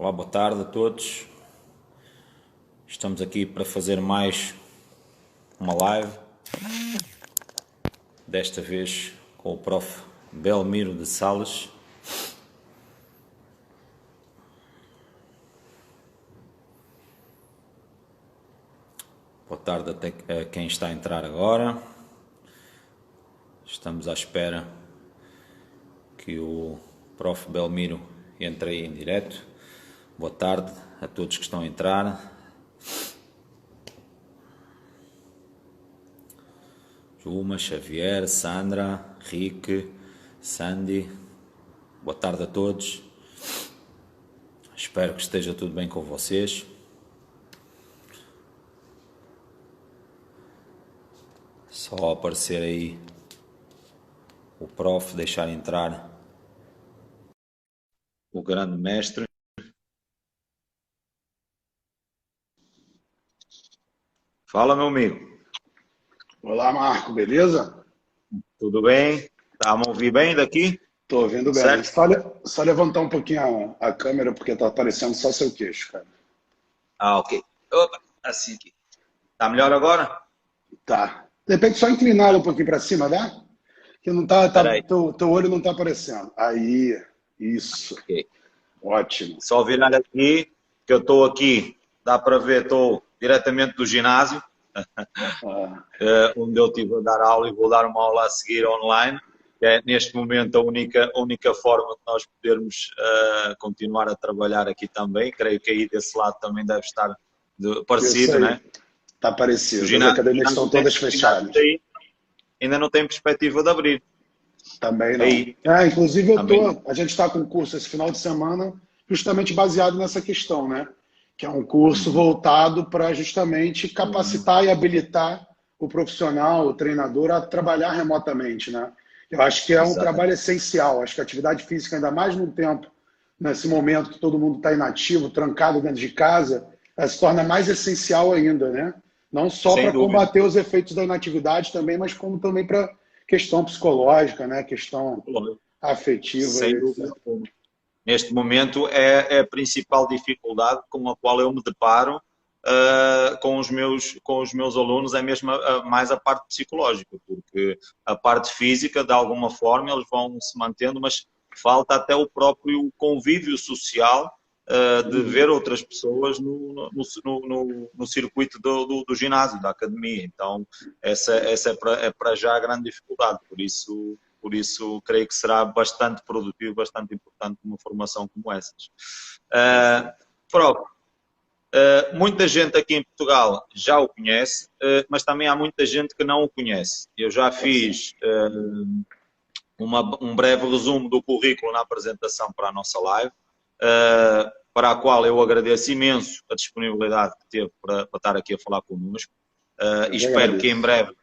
Olá, boa tarde a todos. Estamos aqui para fazer mais uma live, desta vez com o Prof. Belmiro de Sales. Boa tarde a quem está a entrar agora. Estamos à espera que o Prof. Belmiro entre aí em direto. Boa tarde a todos que estão a entrar. Juma, Xavier, Sandra, Rick, Sandy. Boa tarde a todos. Espero que esteja tudo bem com vocês. Só aparecer aí o Prof, deixar entrar o grande mestre. Fala, meu amigo. Olá, Marco, beleza? Tudo bem? Tá me ouvir bem daqui? Tô ouvindo bem. Certo? Só levantar um pouquinho a câmera, porque tá aparecendo só seu queixo, cara. Ah, ok. Opa, assim aqui. Tá melhor agora? Tá. De repente, só inclinar um pouquinho para cima, dá? Que não Espera aí. teu olho não tá aparecendo. Aí, isso. Ok. Ótimo. Só virar aqui, que eu estou aqui, dá para ver, estou diretamente do ginásio, Ah, onde eu estive a dar aula e vou dar uma aula a seguir online. É neste momento a única forma de nós podermos continuar a trabalhar aqui também. Creio que aí desse lado também deve estar isso parecido, aí. né? Tá O parecido. As ginásio, academias estão todas o ginásio fechadas. aí ainda não tem perspectiva de abrir. Também não. Aí Inclusive, também não. a gente está com um curso esse final de semana justamente baseado nessa questão, né? Que é um curso Uhum. voltado para justamente capacitar e habilitar o profissional, o treinador, a trabalhar remotamente, né? Eu acho que é um trabalho Exatamente. essencial. Acho que a atividade física, ainda mais no tempo, nesse momento que todo mundo está inativo, trancado dentro de casa, ela se torna mais essencial ainda, né? Não só Sem para dúvida. combater os efeitos da inatividade também, mas como também para questão psicológica, né? Questão afetiva Sem e dúvida etc. alguma. Neste momento é a principal dificuldade com a qual eu me deparo com os meus alunos, é mesmo mais a parte psicológica, porque a parte física, de alguma forma, eles vão se mantendo, mas falta até o próprio convívio social de ver Uhum. outras pessoas no circuito do ginásio, da academia. Então, essa é para já a grande dificuldade, por isso creio que será bastante produtivo, bastante importante uma formação como essas. Prof, muita gente aqui em Portugal já o conhece, mas também há muita gente que não o conhece. Eu já Tá certo. fiz um breve resumo do currículo na apresentação para a nossa live, para a qual eu agradeço imenso a disponibilidade que teve para estar aqui a falar connosco. E Eu que espero que em agradeço. breve,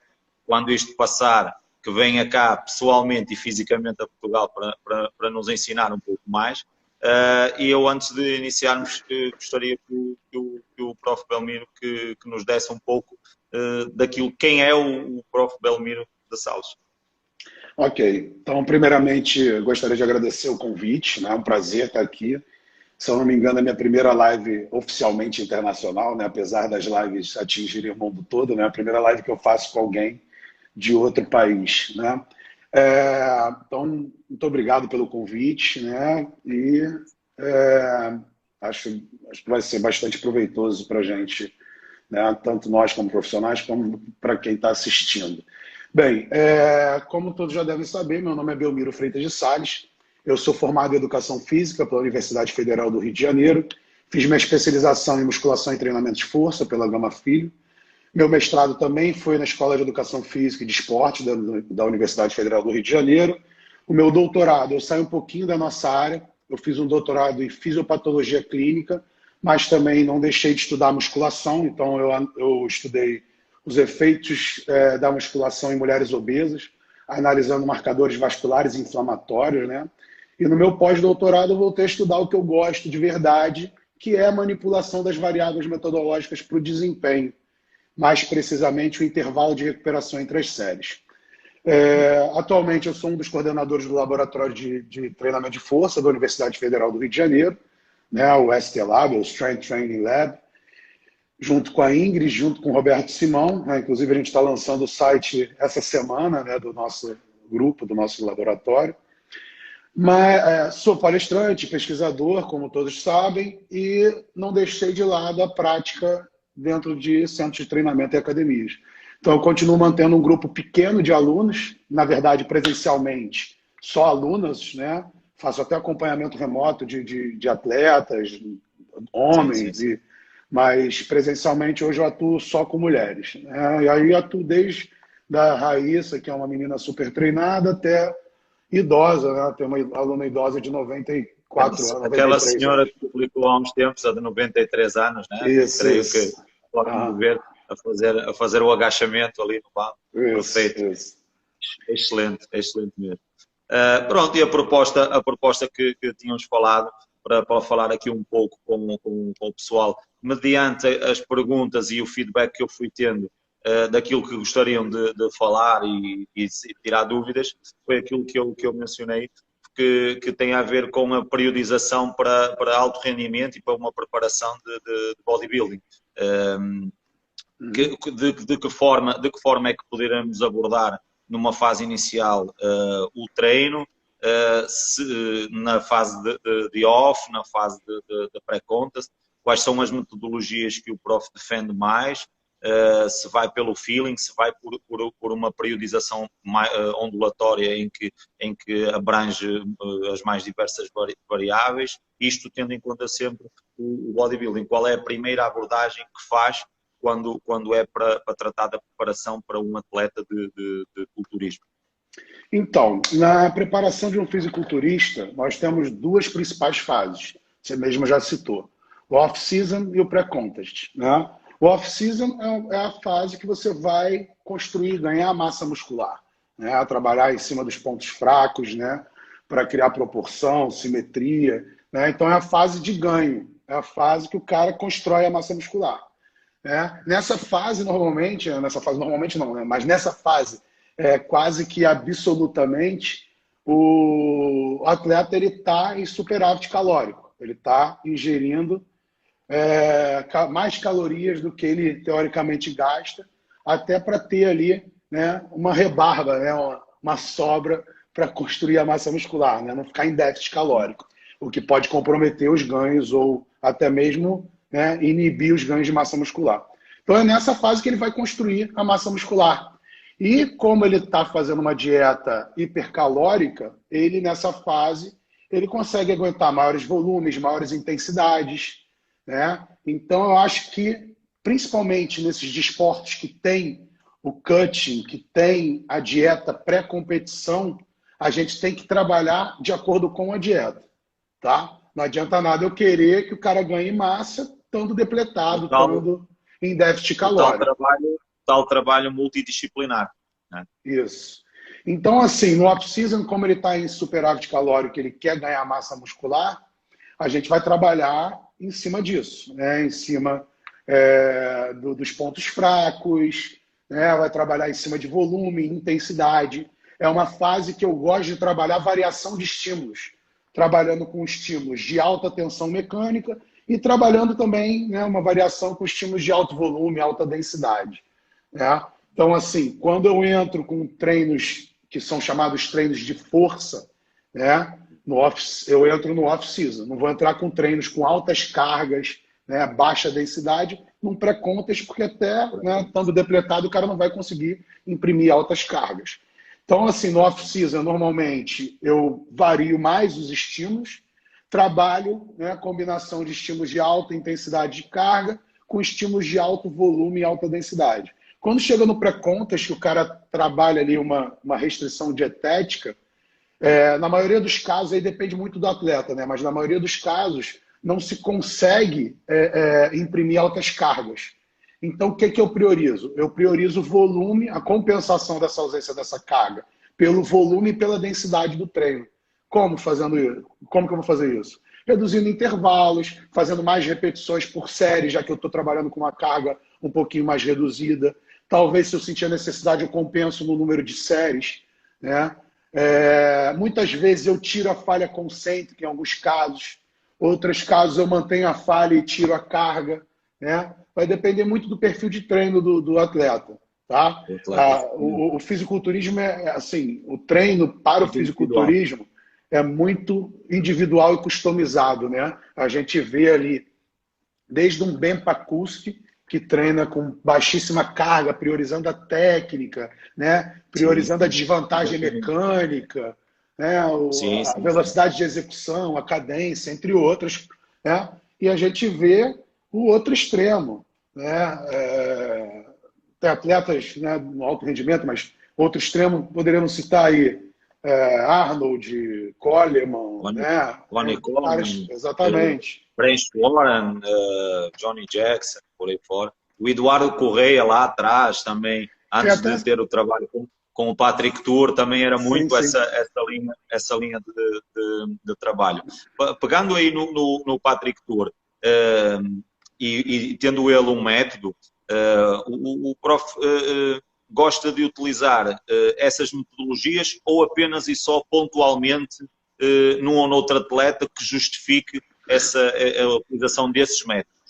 quando isto passar, que venha cá pessoalmente e fisicamente a Portugal para nos ensinar um pouco mais. E eu, antes de iniciarmos, gostaria que o Prof. Belmiro que nos desse um pouco daquilo, quem é o Prof. Belmiro de Sales. Ok. Então, primeiramente, eu gostaria de agradecer o convite, né? É um prazer estar aqui. Se eu não me engano, é a minha primeira live oficialmente internacional, né? Apesar das lives atingirem o mundo todo, né? A primeira live que eu faço com alguém de outro país, né? Então, muito obrigado pelo convite, né? E é, acho que vai ser bastante proveitoso para a gente, né? Tanto nós como profissionais, como para quem está assistindo. Bem, como todos já devem saber, meu nome é Belmiro Freitas de Sales. Eu sou formado em Educação Física pela Universidade Federal do Rio de Janeiro. Fiz minha especialização em Musculação e Treinamento de Força pela Gama Filho. Meu mestrado também foi na Escola de Educação Física e de Esporte da Universidade Federal do Rio de Janeiro. O meu doutorado, eu saio um pouquinho da nossa área. Eu fiz um doutorado em Fisiopatologia Clínica, mas também não deixei de estudar musculação. Então, eu estudei os efeitos da musculação em mulheres obesas, analisando marcadores vasculares e inflamatórios, né? E no meu pós-doutorado eu voltei a estudar o que eu gosto de verdade, que é a manipulação das variáveis metodológicas para o desempenho, mais precisamente o intervalo de recuperação entre as séries. Atualmente eu sou um dos coordenadores do Laboratório de Treinamento de Força da Universidade Federal do Rio de Janeiro. né, o ST Lab, o Strength Training Lab, junto com a Ingrid, junto com o Roberto Simão, né? Inclusive a gente está lançando o site essa semana, né, do nosso grupo, do nosso laboratório. Mas sou palestrante, pesquisador, como todos sabem, e não deixei de lado a prática dentro de centros de treinamento e academias. Então, eu continuo mantendo um grupo pequeno de alunos, na verdade, presencialmente, só alunas, né? Faço até acompanhamento remoto de atletas, homens, sim. mas presencialmente hoje eu atuo só com mulheres, né? E aí eu atuo desde da Raíssa, que é uma menina super treinada, até idosa, né? Tem uma aluna idosa de 94 anos, Aquela 93 senhora anos. que publicou há uns tempos, a de 93 anos, né? Isso, Creio que isso. pode me Ah, ver a fazer o agachamento ali no banco. isso, Perfeito. isso. Excelente, excelente mesmo. Pronto, e a proposta que tínhamos falado, para falar aqui um pouco com o pessoal, mediante as perguntas e o feedback que eu fui tendo daquilo que gostariam de falar e tirar dúvidas, foi aquilo que eu mencionei, que tem a ver com a periodização para alto rendimento e para uma preparação de bodybuilding. De que forma é que poderemos abordar numa fase inicial o treino, na fase de off, na fase de pré-contest, quais são as metodologias que o prof defende mais, se vai pelo feeling, se vai por uma periodização ondulatória em que abrange as mais diversas variáveis, isto tendo em conta sempre o bodybuilding. Qual é a primeira abordagem que faz quando é para tratar da preparação para um atleta de culturismo? Então, na preparação de um fisiculturista, nós temos duas principais fases. Você mesmo já citou. O off-season e o pré-contest, né? O off-season é a fase que você vai construir, ganhar massa muscular, né? Trabalhar em cima dos pontos fracos, né? Para criar proporção, simetria, né? Então é a fase de ganho, é a fase que o cara constrói a massa muscular. Nessa fase, normalmente não, né? Mas nessa fase, quase que absolutamente, o atleta está em superávit calórico. Ele está ingerindo mais calorias do que ele teoricamente gasta, até para ter ali, né, uma rebarba, né, uma sobra para construir a massa muscular, né, não ficar em déficit calórico, o que pode comprometer os ganhos ou até mesmo, né, inibir os ganhos de massa muscular. Então é nessa fase que ele vai construir a massa muscular. E como ele está fazendo uma dieta hipercalórica, ele nessa fase ele consegue aguentar maiores volumes, maiores intensidades, né? Então eu acho que principalmente nesses desportos que tem o cutting, que tem a dieta pré-competição, a gente tem que trabalhar de acordo com a dieta, tá? Não adianta nada eu querer que o cara ganhe massa estando depletado, estando em déficit calórico. Tal trabalho multidisciplinar, né? Isso. Então, assim, no off-season, como ele está em superávit calórico, ele quer ganhar massa muscular, a gente vai trabalhar em cima disso, né? Em cima dos pontos fracos, né? Vai trabalhar em cima de volume, intensidade. É uma fase que eu gosto de trabalhar variação de estímulos, trabalhando com estímulos de alta tensão mecânica e trabalhando também, né, uma variação com estímulos de alto volume, alta densidade, né? Então, assim, quando eu entro com treinos que são chamados treinos de força, né, eu entro no off-season. Não vou entrar com treinos com altas cargas, né, baixa densidade, num pré-contest, porque até, né, estando depletado, o cara não vai conseguir imprimir altas cargas. Então, assim, no off-season, normalmente, eu vario mais os estímulos, trabalho, né, a combinação de estímulos de alta intensidade de carga com estímulos de alto volume e alta densidade. Quando chega no pré-contest, que o cara trabalha ali uma restrição dietética, na maioria dos casos, aí depende muito do atleta, né? Mas na maioria dos casos não se consegue imprimir altas cargas. Então, o que eu priorizo? Eu priorizo o volume, a compensação dessa ausência dessa carga, pelo volume e pela densidade do treino. Como fazendo isso? Como que eu vou fazer isso? Reduzindo intervalos, fazendo mais repetições por série, já que eu estou trabalhando com uma carga um pouquinho mais reduzida. Talvez, se eu sentir a necessidade, eu compenso no número de séries, né? Muitas vezes eu tiro a falha concêntrica em alguns casos, outros casos eu mantenho a falha e tiro a carga, né? Vai depender muito do perfil de treino do atleta, tá? O atleta, O fisiculturismo assim, o treino para o muito individual. fisiculturismo é muito individual e customizado, né? A gente vê ali desde um Ben Pakulski, que treina com baixíssima carga, priorizando a técnica, né? Sim, Priorizando a desvantagem exatamente. mecânica, né? Sim, A sim, sim. velocidade de execução, a cadência, entre outras. Né? E a gente vê o outro extremo. Né? Tem atletas, né, no alto rendimento, mas outro extremo, poderíamos citar aí Arnold, Coleman, Ronnie, né? Ronnie Caras, Coleman, exatamente. Branch Warren, Johnny Jackson, por aí fora. O Eduardo Correia lá atrás também, Tem antes até. de ter o trabalho com o Patrick Tour, também era Sim, muito sim. essa linha de trabalho. Pegando aí no Patrick Tour, e tendo ele um método, o prof gosta de utilizar essas metodologias ou apenas e só pontualmente num ou noutro atleta que justifique a utilização desses métodos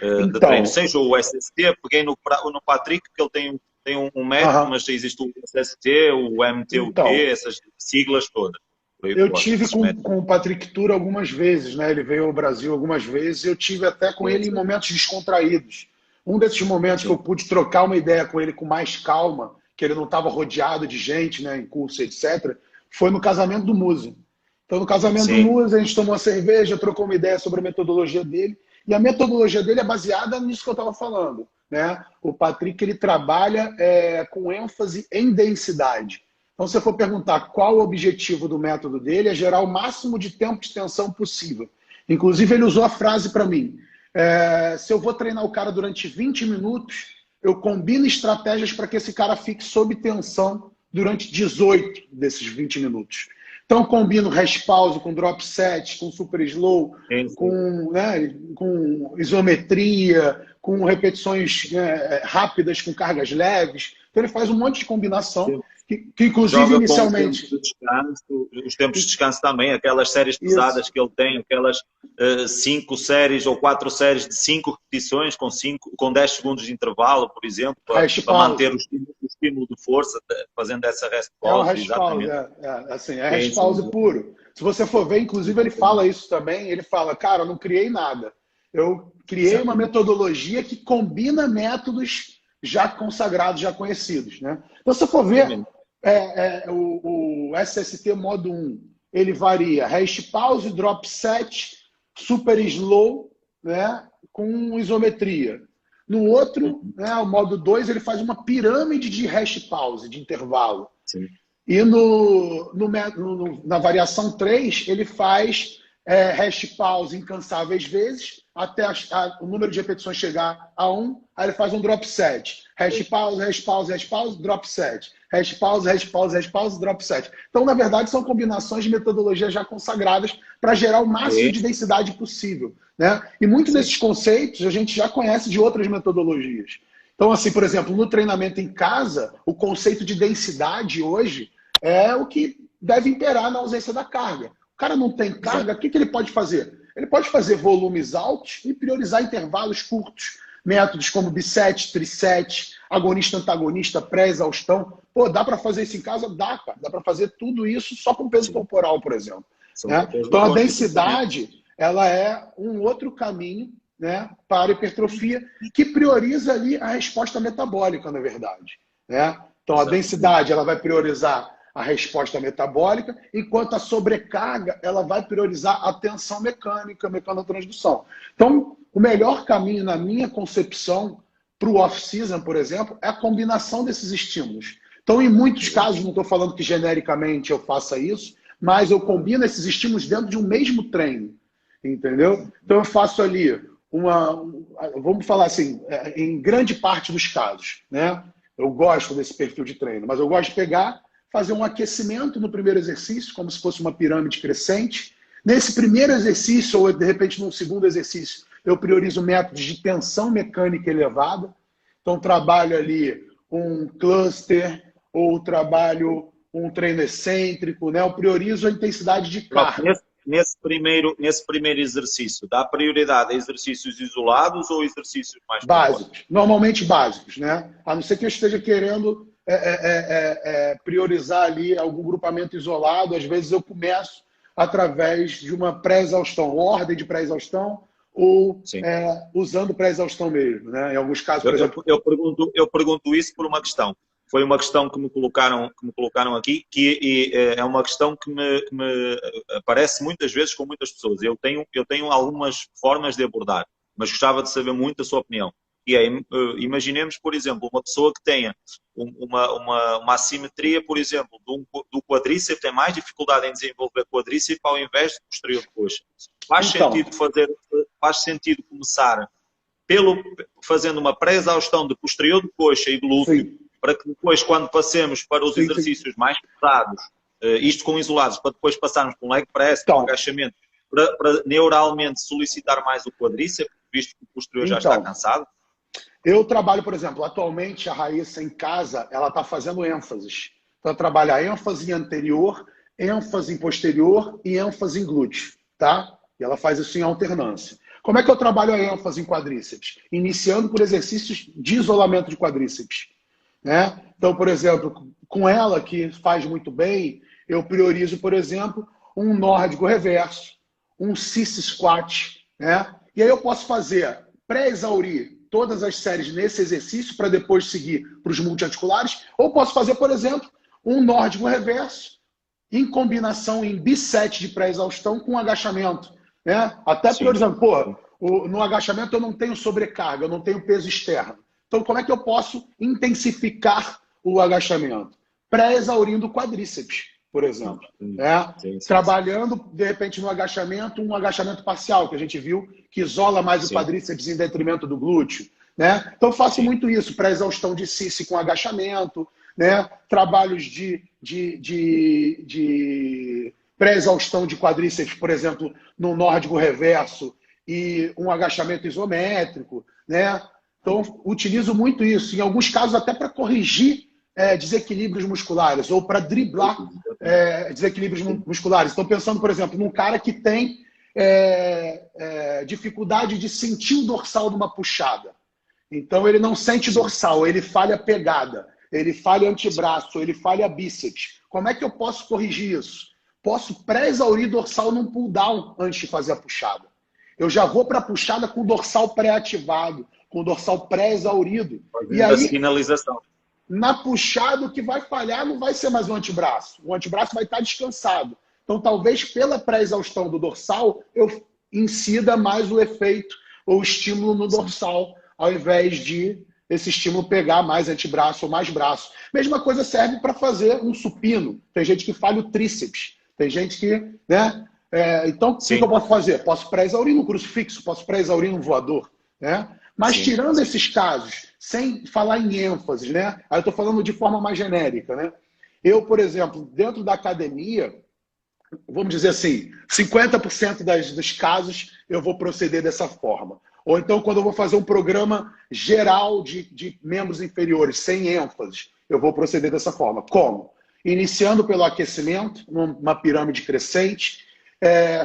de treino? Então, Seja o SST, peguei no Patrick, que ele tem um método, aham. mas existe o SST, o MTUT, Então, essas siglas todas, por aí eu fora, tive esses métodos. com o Patrick Tour algumas vezes, né? Ele veio ao Brasil algumas vezes. Eu tive até com Sim, ele em sim, momentos descontraídos. Um desses momentos que eu sim. pude trocar uma ideia com ele com mais calma, que ele não estava rodeado de gente, né, em curso, etc., foi no casamento do Musa. Então, no casamento do Sim. Musa, a gente tomou uma cerveja, trocou uma ideia sobre a metodologia dele. E a metodologia dele é baseada nisso que eu estava falando. Né? O Patrick ele trabalha com ênfase em densidade. Então, se eu for perguntar qual o objetivo do método dele, é gerar o máximo de tempo de tensão possível. Inclusive, ele usou a frase para mim: se eu vou treinar o cara durante 20 minutos, eu combino estratégias para que esse cara fique sob tensão durante 18 desses 20 minutos. Então, combino rest pause com drop set, com super slow, Sim, sim. com isometria, com repetições rápidas, com cargas leves. Então, ele faz um monte de combinação, Sim. que inclusive, Joga com o tempo inicialmente... de descanso, os tempos de descanso também, aquelas séries Isso. pesadas que ele tem, aquelas 5 séries ou 4 séries de 5 repetições com 10 segundos de intervalo, por exemplo, Rest para manter pause. o estímulo de força, fazendo essa rest É um pause, hash pause, exatamente. assim, é Sim, hash sim, pause puro. Se você for ver, inclusive ele fala isso também, ele fala, cara, eu não criei nada. Eu criei uma exatamente. metodologia que combina métodos já consagrados, já conhecidos. Né? Então, se você for ver Exatamente. o SST modo 1, ele varia hash pause, drop set, super slow, né, com isometria. No outro, Uhum. né, o modo 2, ele faz uma pirâmide de hash pause, de intervalo. Sim. E na variação 3, ele faz hash pause incansáveis vezes, até o número de repetições chegar a 1, aí ele faz um drop set. Hash pause, hash pause, hash pause, drop set. Hash pause, hash pause, hash pause, drop set. Então, na verdade, são combinações de metodologias já consagradas para gerar o máximo Sim, de densidade possível. Né? E muitos sim. desses conceitos a gente já conhece de outras metodologias. Então, assim, por exemplo, no treinamento em casa, o conceito de densidade hoje é o que deve imperar na ausência da carga. O cara não tem carga, o que ele pode fazer? Ele pode fazer volumes altos e priorizar intervalos curtos. Métodos como biset, triset, agonista-antagonista, pré-exaustão. Pô, dá para fazer isso em casa? Dá, cara. Dá para fazer tudo isso só com peso Sim. corporal, por exemplo. São Né? fatores de Então, a conta, exatamente. densidade ela é um outro caminho, né, para a hipertrofia que prioriza ali a resposta metabólica, na verdade. Né? Então, a Exatamente. densidade ela vai priorizar a resposta metabólica, enquanto a sobrecarga ela vai priorizar a tensão mecânica, a mecanotransdução. Então, o melhor caminho, na minha concepção, para o off-season, por exemplo, é a combinação desses estímulos. Então, em muitos casos, não estou falando que genericamente eu faça isso, mas eu combino esses estímulos dentro de um mesmo treino. Entendeu? Então, eu faço ali vamos falar assim, em grande parte dos casos, né? Eu gosto desse perfil de treino, mas eu gosto de pegar, fazer um aquecimento no primeiro exercício, como se fosse uma pirâmide crescente. Nesse primeiro exercício, ou de repente num segundo exercício, eu priorizo métodos de tensão mecânica elevada. Então, trabalho ali um cluster, ou trabalho um treino excêntrico, né? Eu priorizo a intensidade de carga. nesse primeiro exercício, dá prioridade a exercícios isolados ou exercícios mais básicos? complexos? Normalmente básicos, né? A não ser que eu esteja querendo priorizar ali algum grupamento isolado. Às vezes eu começo através de uma pré-exaustão, ordem de pré-exaustão, ou usando pré-exaustão mesmo, né? Em alguns casos, por exemplo... Eu pergunto isso por uma questão. Foi uma questão que me colocaram aqui, que é uma questão que me aparece muitas vezes com muitas pessoas. Eu tenho algumas formas de abordar, mas gostava de saber muito a sua opinião. E é, imaginemos, por exemplo, uma pessoa que tenha uma assimetria, por exemplo, do quadríceps, tem mais dificuldade em desenvolver quadríceps ao invés do posterior de coxa. Faz sentido começar fazendo uma pré-exaustão de posterior de coxa e glúteo, sim, para que depois, quando passemos para os exercícios mais pesados, isto com isolados, para depois passarmos para um leg press, para um agachamento, para neuralmente solicitar mais o quadríceps, visto que o posterior já está cansado? Eu trabalho, por exemplo, atualmente a Raíssa em casa, ela está fazendo ênfases. Então, ela trabalha ênfase em anterior, ênfase em posterior e ênfase em glúteo, tá? E ela faz isso em alternância. Como é que eu trabalho a ênfase em quadríceps? Iniciando por exercícios de isolamento de quadríceps, né? Então, por exemplo, com ela, que faz muito bem, eu priorizo, por exemplo, um nórdico reverso, um sissy squat, né? E aí eu posso fazer pré-exaurir todas as séries nesse exercício para depois seguir para os multiarticulares, ou posso fazer, por exemplo, um nórdico reverso em combinação em bisete de pré-exaustão com agachamento, né? Até priorizando, no agachamento eu não tenho sobrecarga, eu não tenho peso externo. Então, como é que eu posso intensificar o agachamento? Pré-exaurindo o quadríceps, por exemplo. Né? Trabalhando, de repente, no agachamento, um agachamento parcial, que a gente viu que isola mais o quadríceps em detrimento do glúteo. Né? Então, eu faço muito isso, pré-exaustão de sissy com agachamento, né? Trabalhos de pré-exaustão de quadríceps, por exemplo, no nórdico reverso e um agachamento isométrico, né? Então, utilizo muito isso, em alguns casos até para corrigir desequilíbrios musculares ou para driblar desequilíbrios musculares. Estou pensando, por exemplo, num cara que tem dificuldade de sentir o dorsal numa puxada. Então, ele não sente dorsal, ele falha pegada, ele falha antebraço, ele falha bíceps. Como é que eu posso corrigir isso? Posso pré-exaurir dorsal num pull-down antes de fazer a puxada. Eu já vou para a puxada com o dorsal pré-ativado, com o dorsal pré-exaurido. E aí, finalização. Na puxada, o que vai falhar não vai ser mais o antebraço. O antebraço vai estar descansado. Então, talvez pela pré-exaustão do dorsal, eu incida mais o efeito ou o estímulo no dorsal, ao invés de esse estímulo pegar mais antebraço ou mais braço. Mesma coisa serve para fazer um supino. Tem gente que falha o tríceps. Tem gente que... né? Então, o que eu posso fazer? Posso pré-exaurir no crucifixo, posso pré-exaurir no voador. Né? Mas tirando esses casos, sem falar em ênfases, né? Aí eu estou falando de forma mais genérica, né? Eu, por exemplo, dentro da academia, vamos dizer assim, 50% dos casos eu vou proceder dessa forma. Ou então, quando eu vou fazer um programa geral de membros inferiores, sem ênfases, eu vou proceder dessa forma. Como? Iniciando pelo aquecimento, numa pirâmide crescente,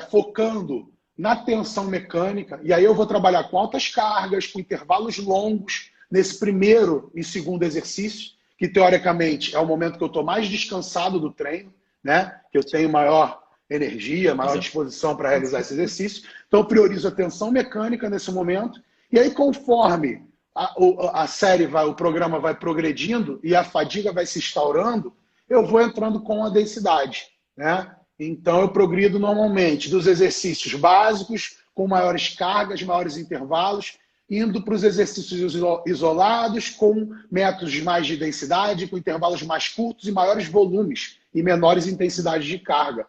focando na tensão mecânica, e aí eu vou trabalhar com altas cargas, com intervalos longos, nesse primeiro e segundo exercício, que teoricamente é o momento que eu estou mais descansado do treino, né? Que eu tenho maior energia, maior disposição para realizar esse exercício. Então eu priorizo a tensão mecânica nesse momento, e aí conforme a série o programa vai progredindo e a fadiga vai se instaurando, eu vou entrando com a densidade, né? Então, eu progrido normalmente dos exercícios básicos, com maiores cargas, maiores intervalos, indo para os exercícios isolados, com métodos mais de densidade, com intervalos mais curtos e maiores volumes e menores intensidades de carga.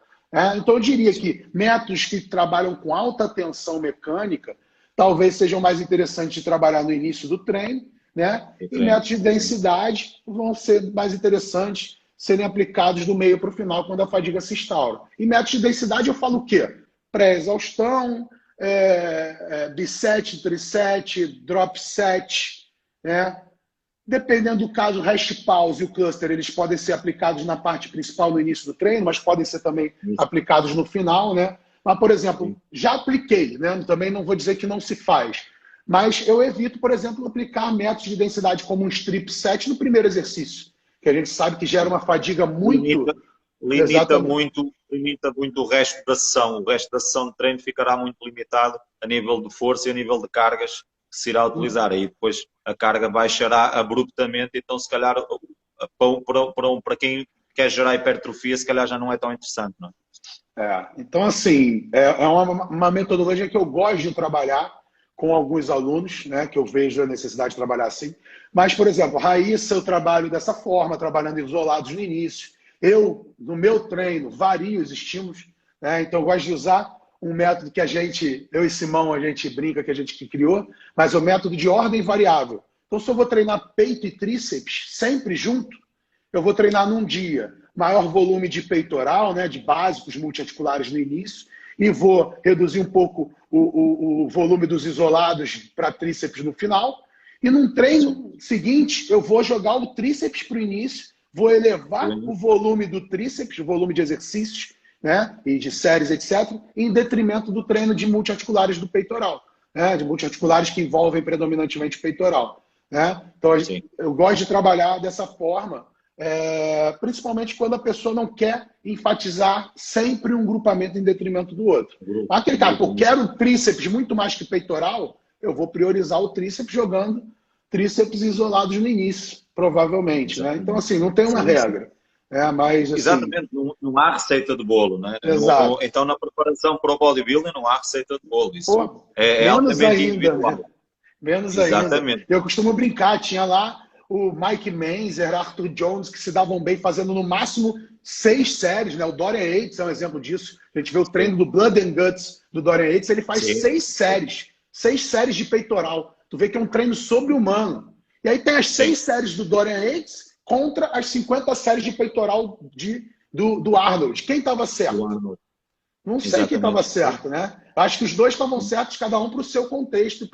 Então, eu diria que métodos que trabalham com alta tensão mecânica talvez sejam mais interessantes de trabalhar no início do treino, né? E métodos de densidade vão ser mais interessantes serem aplicados do meio para o final, quando a fadiga se instaura. E métodos de densidade eu falo o quê? Pré-exaustão, bisete, trisete, drop set, né? Dependendo do caso, rest pause e o cluster, eles podem ser aplicados na parte principal no início do treino, mas podem ser também aplicados no final, né? Mas, por exemplo, Sim. já apliquei, né? Também não vou dizer que não se faz. Mas eu evito, por exemplo, aplicar métodos de densidade como um strip set no primeiro exercício, que a gente sabe que gera uma fadiga Limita, muito... Exatamente. limita muito o resto da sessão. O resto da sessão de treino ficará muito limitado a nível de força e a nível de cargas que se irá utilizar. Aí depois a carga baixará abruptamente, então se calhar para quem quer gerar hipertrofia, se calhar já não é tão interessante, não é? Então, assim, é uma metodologia que eu gosto de trabalhar com alguns alunos, né, que eu vejo a necessidade de trabalhar assim. Mas, por exemplo, Raíssa, eu trabalho dessa forma, trabalhando isolados no início. Eu, no meu treino, vario os estímulos, né? Então eu gosto de usar um método que eu e Simão, a gente brinca que a gente que criou, mas é o método de ordem variável. Então, se eu vou treinar peito e tríceps sempre junto, eu vou treinar num dia maior volume de peitoral, né, de básicos multiarticulares no início, e vou reduzir um pouco o volume dos isolados para tríceps no final. E num treino seguinte, eu vou jogar o tríceps para o início, vou elevar o volume do tríceps, o volume de exercícios, né, e de séries, etc., em detrimento do treino de multiarticulares do peitoral, né, de multiarticulares que envolvem predominantemente peitoral. Né? Então, eu gosto de trabalhar dessa forma, principalmente quando a pessoa não quer enfatizar sempre um grupamento em detrimento do outro. Aquele cara, eu quero um tríceps muito mais que peitoral, eu vou priorizar o tríceps jogando tríceps isolados no início, provavelmente. Né? Então, assim, não tem uma regra. Mas, assim... Exatamente, não há receita de bolo. Né? Exato. Então, na preparação para o bodybuilding, não há receita de bolo. Isso é menos altamente ainda, individual. né? Menos Exatamente. ainda. Eu costumo brincar, tinha lá o Mike Menzer, Arthur Jones, que se davam bem fazendo no máximo 6 séries, né? O Dorian Yates é um exemplo disso. A gente vê o treino do Blood and Guts do Dorian Yates, ele faz 6 séries. 6 séries de peitoral. Tu vê que é um treino sobre-humano. E aí tem as 6 séries do Dorian Yates contra as 50 séries de peitoral do Arnold. Quem estava certo? Não sei quem estava certo, né? Acho que os dois estavam certos, cada um para o seu contexto e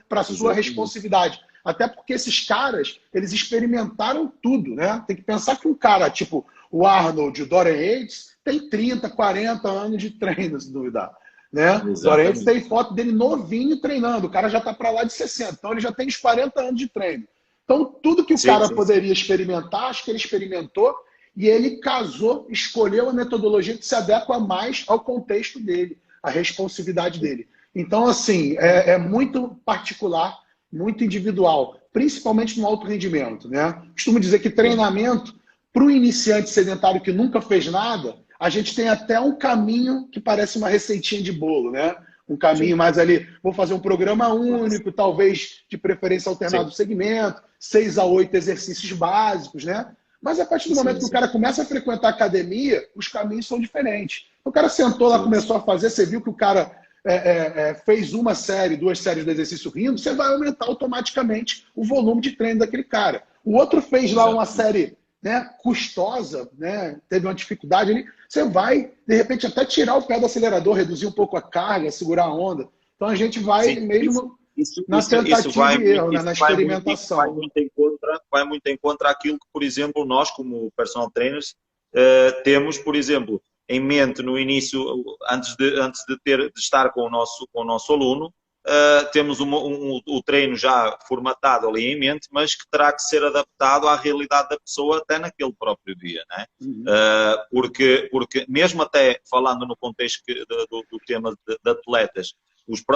para a sua responsividade. Até porque esses caras, eles experimentaram tudo, né? Tem que pensar que um cara tipo o Arnold, o Dorian Yates, tem 30, 40 anos de treino, se duvidar. Né? O Dorian Yates tem foto dele novinho treinando, o cara já está para lá de 60, então ele já tem uns 40 anos de treino. Então, tudo que o cara poderia experimentar, acho que ele experimentou, e ele casou, escolheu a metodologia que se adequa mais ao contexto dele, à responsividade dele. Então, assim, é muito particular, muito individual, principalmente no alto rendimento. Né? Costumo dizer que treinamento, para o iniciante sedentário que nunca fez nada, a gente tem até um caminho que parece uma receitinha de bolo, né? Um caminho mais ali, vou fazer um programa único, talvez de preferência alternado segmento, 6 a 8 exercícios básicos, né? Mas a partir do momento que o cara começa a frequentar a academia, os caminhos são diferentes. O cara sentou lá, começou a fazer, você viu que o cara fez uma série, 2 séries do exercício rindo, você vai aumentar automaticamente o volume de treino daquele cara. O outro fez lá uma série, né, custosa, né, teve uma dificuldade ali, você vai, de repente, até tirar o pé do acelerador, reduzir um pouco a carga, segurar a onda. Então a gente vai na tentativa e erro, né, na experimentação. Vai muito em contra aquilo que, por exemplo, nós, como personal trainers, temos, por exemplo, em mente no início, antes de estar com o nosso aluno, temos o treino já formatado ali em mente, mas que terá que ser adaptado à realidade da pessoa até naquele próprio dia, né? Porque mesmo até falando no contexto do tema de atletas,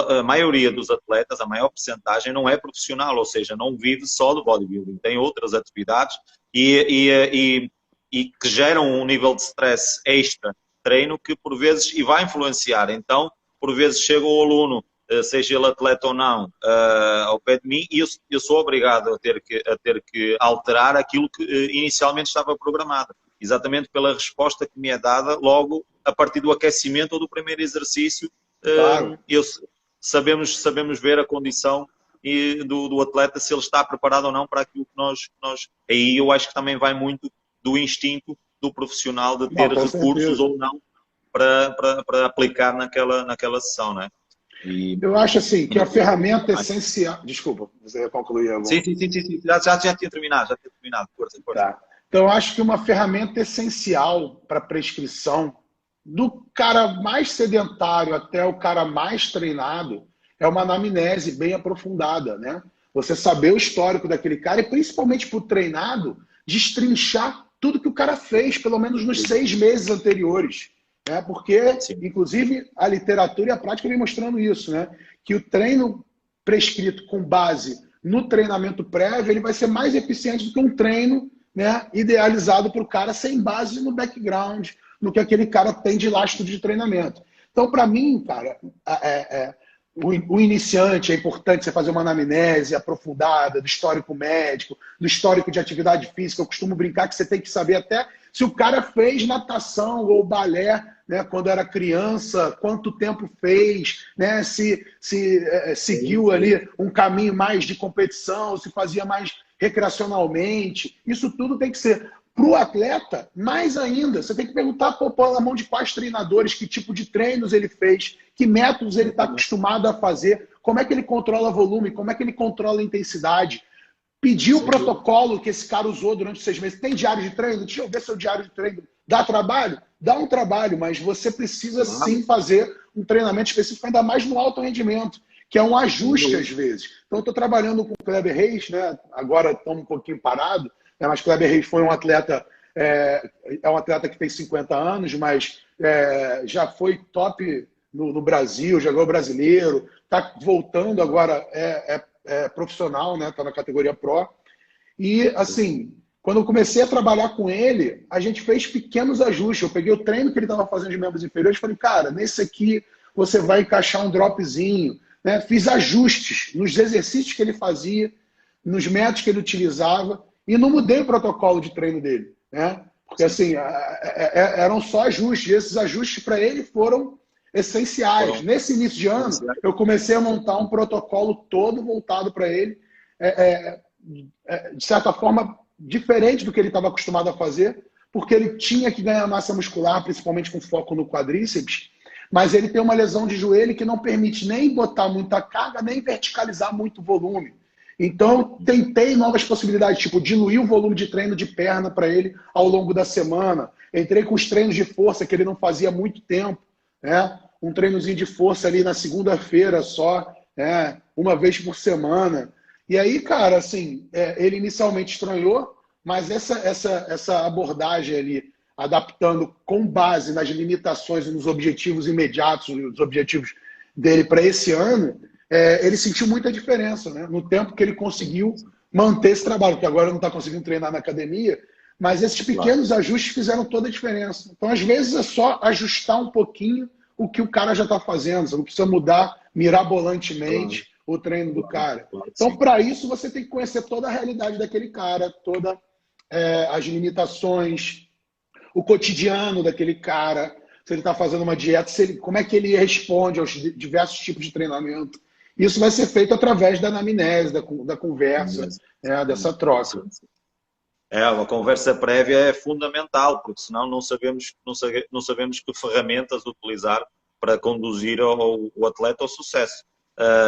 a maioria dos atletas, a maior percentagem, não é profissional, ou seja, não vive só do bodybuilding, tem outras atividades e que geram um nível de stress extra treino que por vezes, e vai influenciar, então por vezes chega o aluno, seja ele atleta ou não, ao pé de mim, e eu sou obrigado a ter que alterar aquilo que inicialmente estava programado, exatamente pela resposta que me é dada logo a partir do aquecimento ou do primeiro exercício. Claro. Sabemos ver a condição do atleta, se ele está preparado ou não para aquilo que nós... Aí eu acho que também vai muito do instinto do profissional de ter recursos ou não para aplicar naquela sessão, né? Eu acho assim que a ferramenta essencial... Desculpa, você ia concluir algum... Sim. Já tinha terminado. Força. Tá. Então, eu acho que uma ferramenta essencial para prescrição do cara mais sedentário até o cara mais treinado, é uma anamnese bem aprofundada, né? Você saber o histórico daquele cara e, principalmente para o treinado, destrinchar tudo que o cara fez, pelo menos nos 6 meses anteriores. Né? Porque, Sim. inclusive, a literatura e a prática vem mostrando isso, né? Que o treino prescrito com base no treinamento prévio, ele vai ser mais eficiente do que um treino, né, idealizado para o cara sem base no background, no que aquele cara tem de lastro de treinamento. Então, para mim, cara, o iniciante é importante você fazer uma anamnese aprofundada do histórico médico, do histórico de atividade física. Eu costumo brincar que você tem que saber até se o cara fez natação ou balé, né, quando era criança, quanto tempo fez, né, se seguiu ali um caminho mais de competição, se fazia mais recreacionalmente. Isso tudo tem que ser. Para o atleta, mais ainda, você tem que perguntar na mão de quais treinadores, que tipo de treinos ele fez, que métodos ele está acostumado a fazer, como é que ele controla volume, como é que ele controla a intensidade. Pedir o protocolo que esse cara usou durante os 6 meses. Tem diário de treino? Deixa eu ver seu diário de treino. Dá trabalho? Dá um trabalho, mas você precisa sim fazer um treinamento específico, ainda mais no alto rendimento, que é um ajuste às vezes. Então, eu estou trabalhando com o Kleber Reis, né? Agora estamos um pouquinho parado, mas Kleber Reis foi um atleta, um atleta que tem 50 anos, mas já foi top no Brasil, já ganhou brasileiro, está voltando agora, profissional, né? Está na categoria Pro. E, assim, quando eu comecei a trabalhar com ele, a gente fez pequenos ajustes. Eu peguei o treino que ele estava fazendo de membros inferiores e falei, cara, nesse aqui você vai encaixar um dropzinho. Né? Fiz ajustes nos exercícios que ele fazia, nos métodos que ele utilizava, e não mudei o protocolo de treino dele. Né? Porque, assim, eram só ajustes. E esses ajustes para ele foram essenciais. Nesse início de ano, eu comecei a montar um protocolo todo voltado para ele, de certa forma, diferente do que ele estava acostumado a fazer, porque ele tinha que ganhar massa muscular, principalmente com foco no quadríceps, mas ele tem uma lesão de joelho que não permite nem botar muita carga, nem verticalizar muito volume. Então, tentei novas possibilidades, tipo diluir o volume de treino de perna para ele ao longo da semana. Entrei com os treinos de força que ele não fazia há muito tempo, né? Um treinozinho de força ali na segunda-feira só, né? Uma vez por semana. E aí, cara, assim, ele inicialmente estranhou, mas essa abordagem ali, adaptando com base nas limitações e nos objetivos imediatos, nos objetivos dele para esse ano, ele sentiu muita diferença, né? No tempo que ele conseguiu manter esse trabalho, que agora não está conseguindo treinar na academia, mas esses pequenos ajustes fizeram toda a diferença. Então, às vezes, é só ajustar um pouquinho o que o cara já está fazendo. Você não precisa mudar mirabolantemente o treino do cara. Então, para isso, você tem que conhecer toda a realidade daquele cara, todas as limitações, o cotidiano daquele cara, se ele está fazendo uma dieta, como é que ele responde aos diversos tipos de treinamento. Isso vai ser feito através da anamnese, da conversa, dessa troca. A conversa prévia é fundamental, porque senão não sabemos que ferramentas utilizar para conduzir o atleta ao sucesso.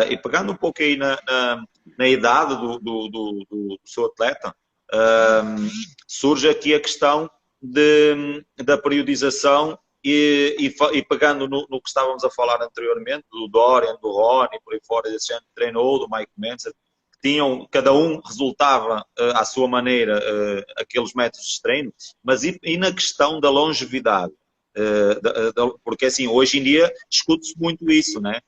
E pegando um pouco aí na idade do seu atleta, surge aqui a questão da periodização e pegando no que estávamos a falar anteriormente, do Dorian, do Ronnie, por aí fora, desse ano que treinou, do Mike Mentzer, cada um resultava à sua maneira aqueles métodos de treino, mas e na questão da longevidade? Porque assim, hoje em dia discute-se muito isso, né?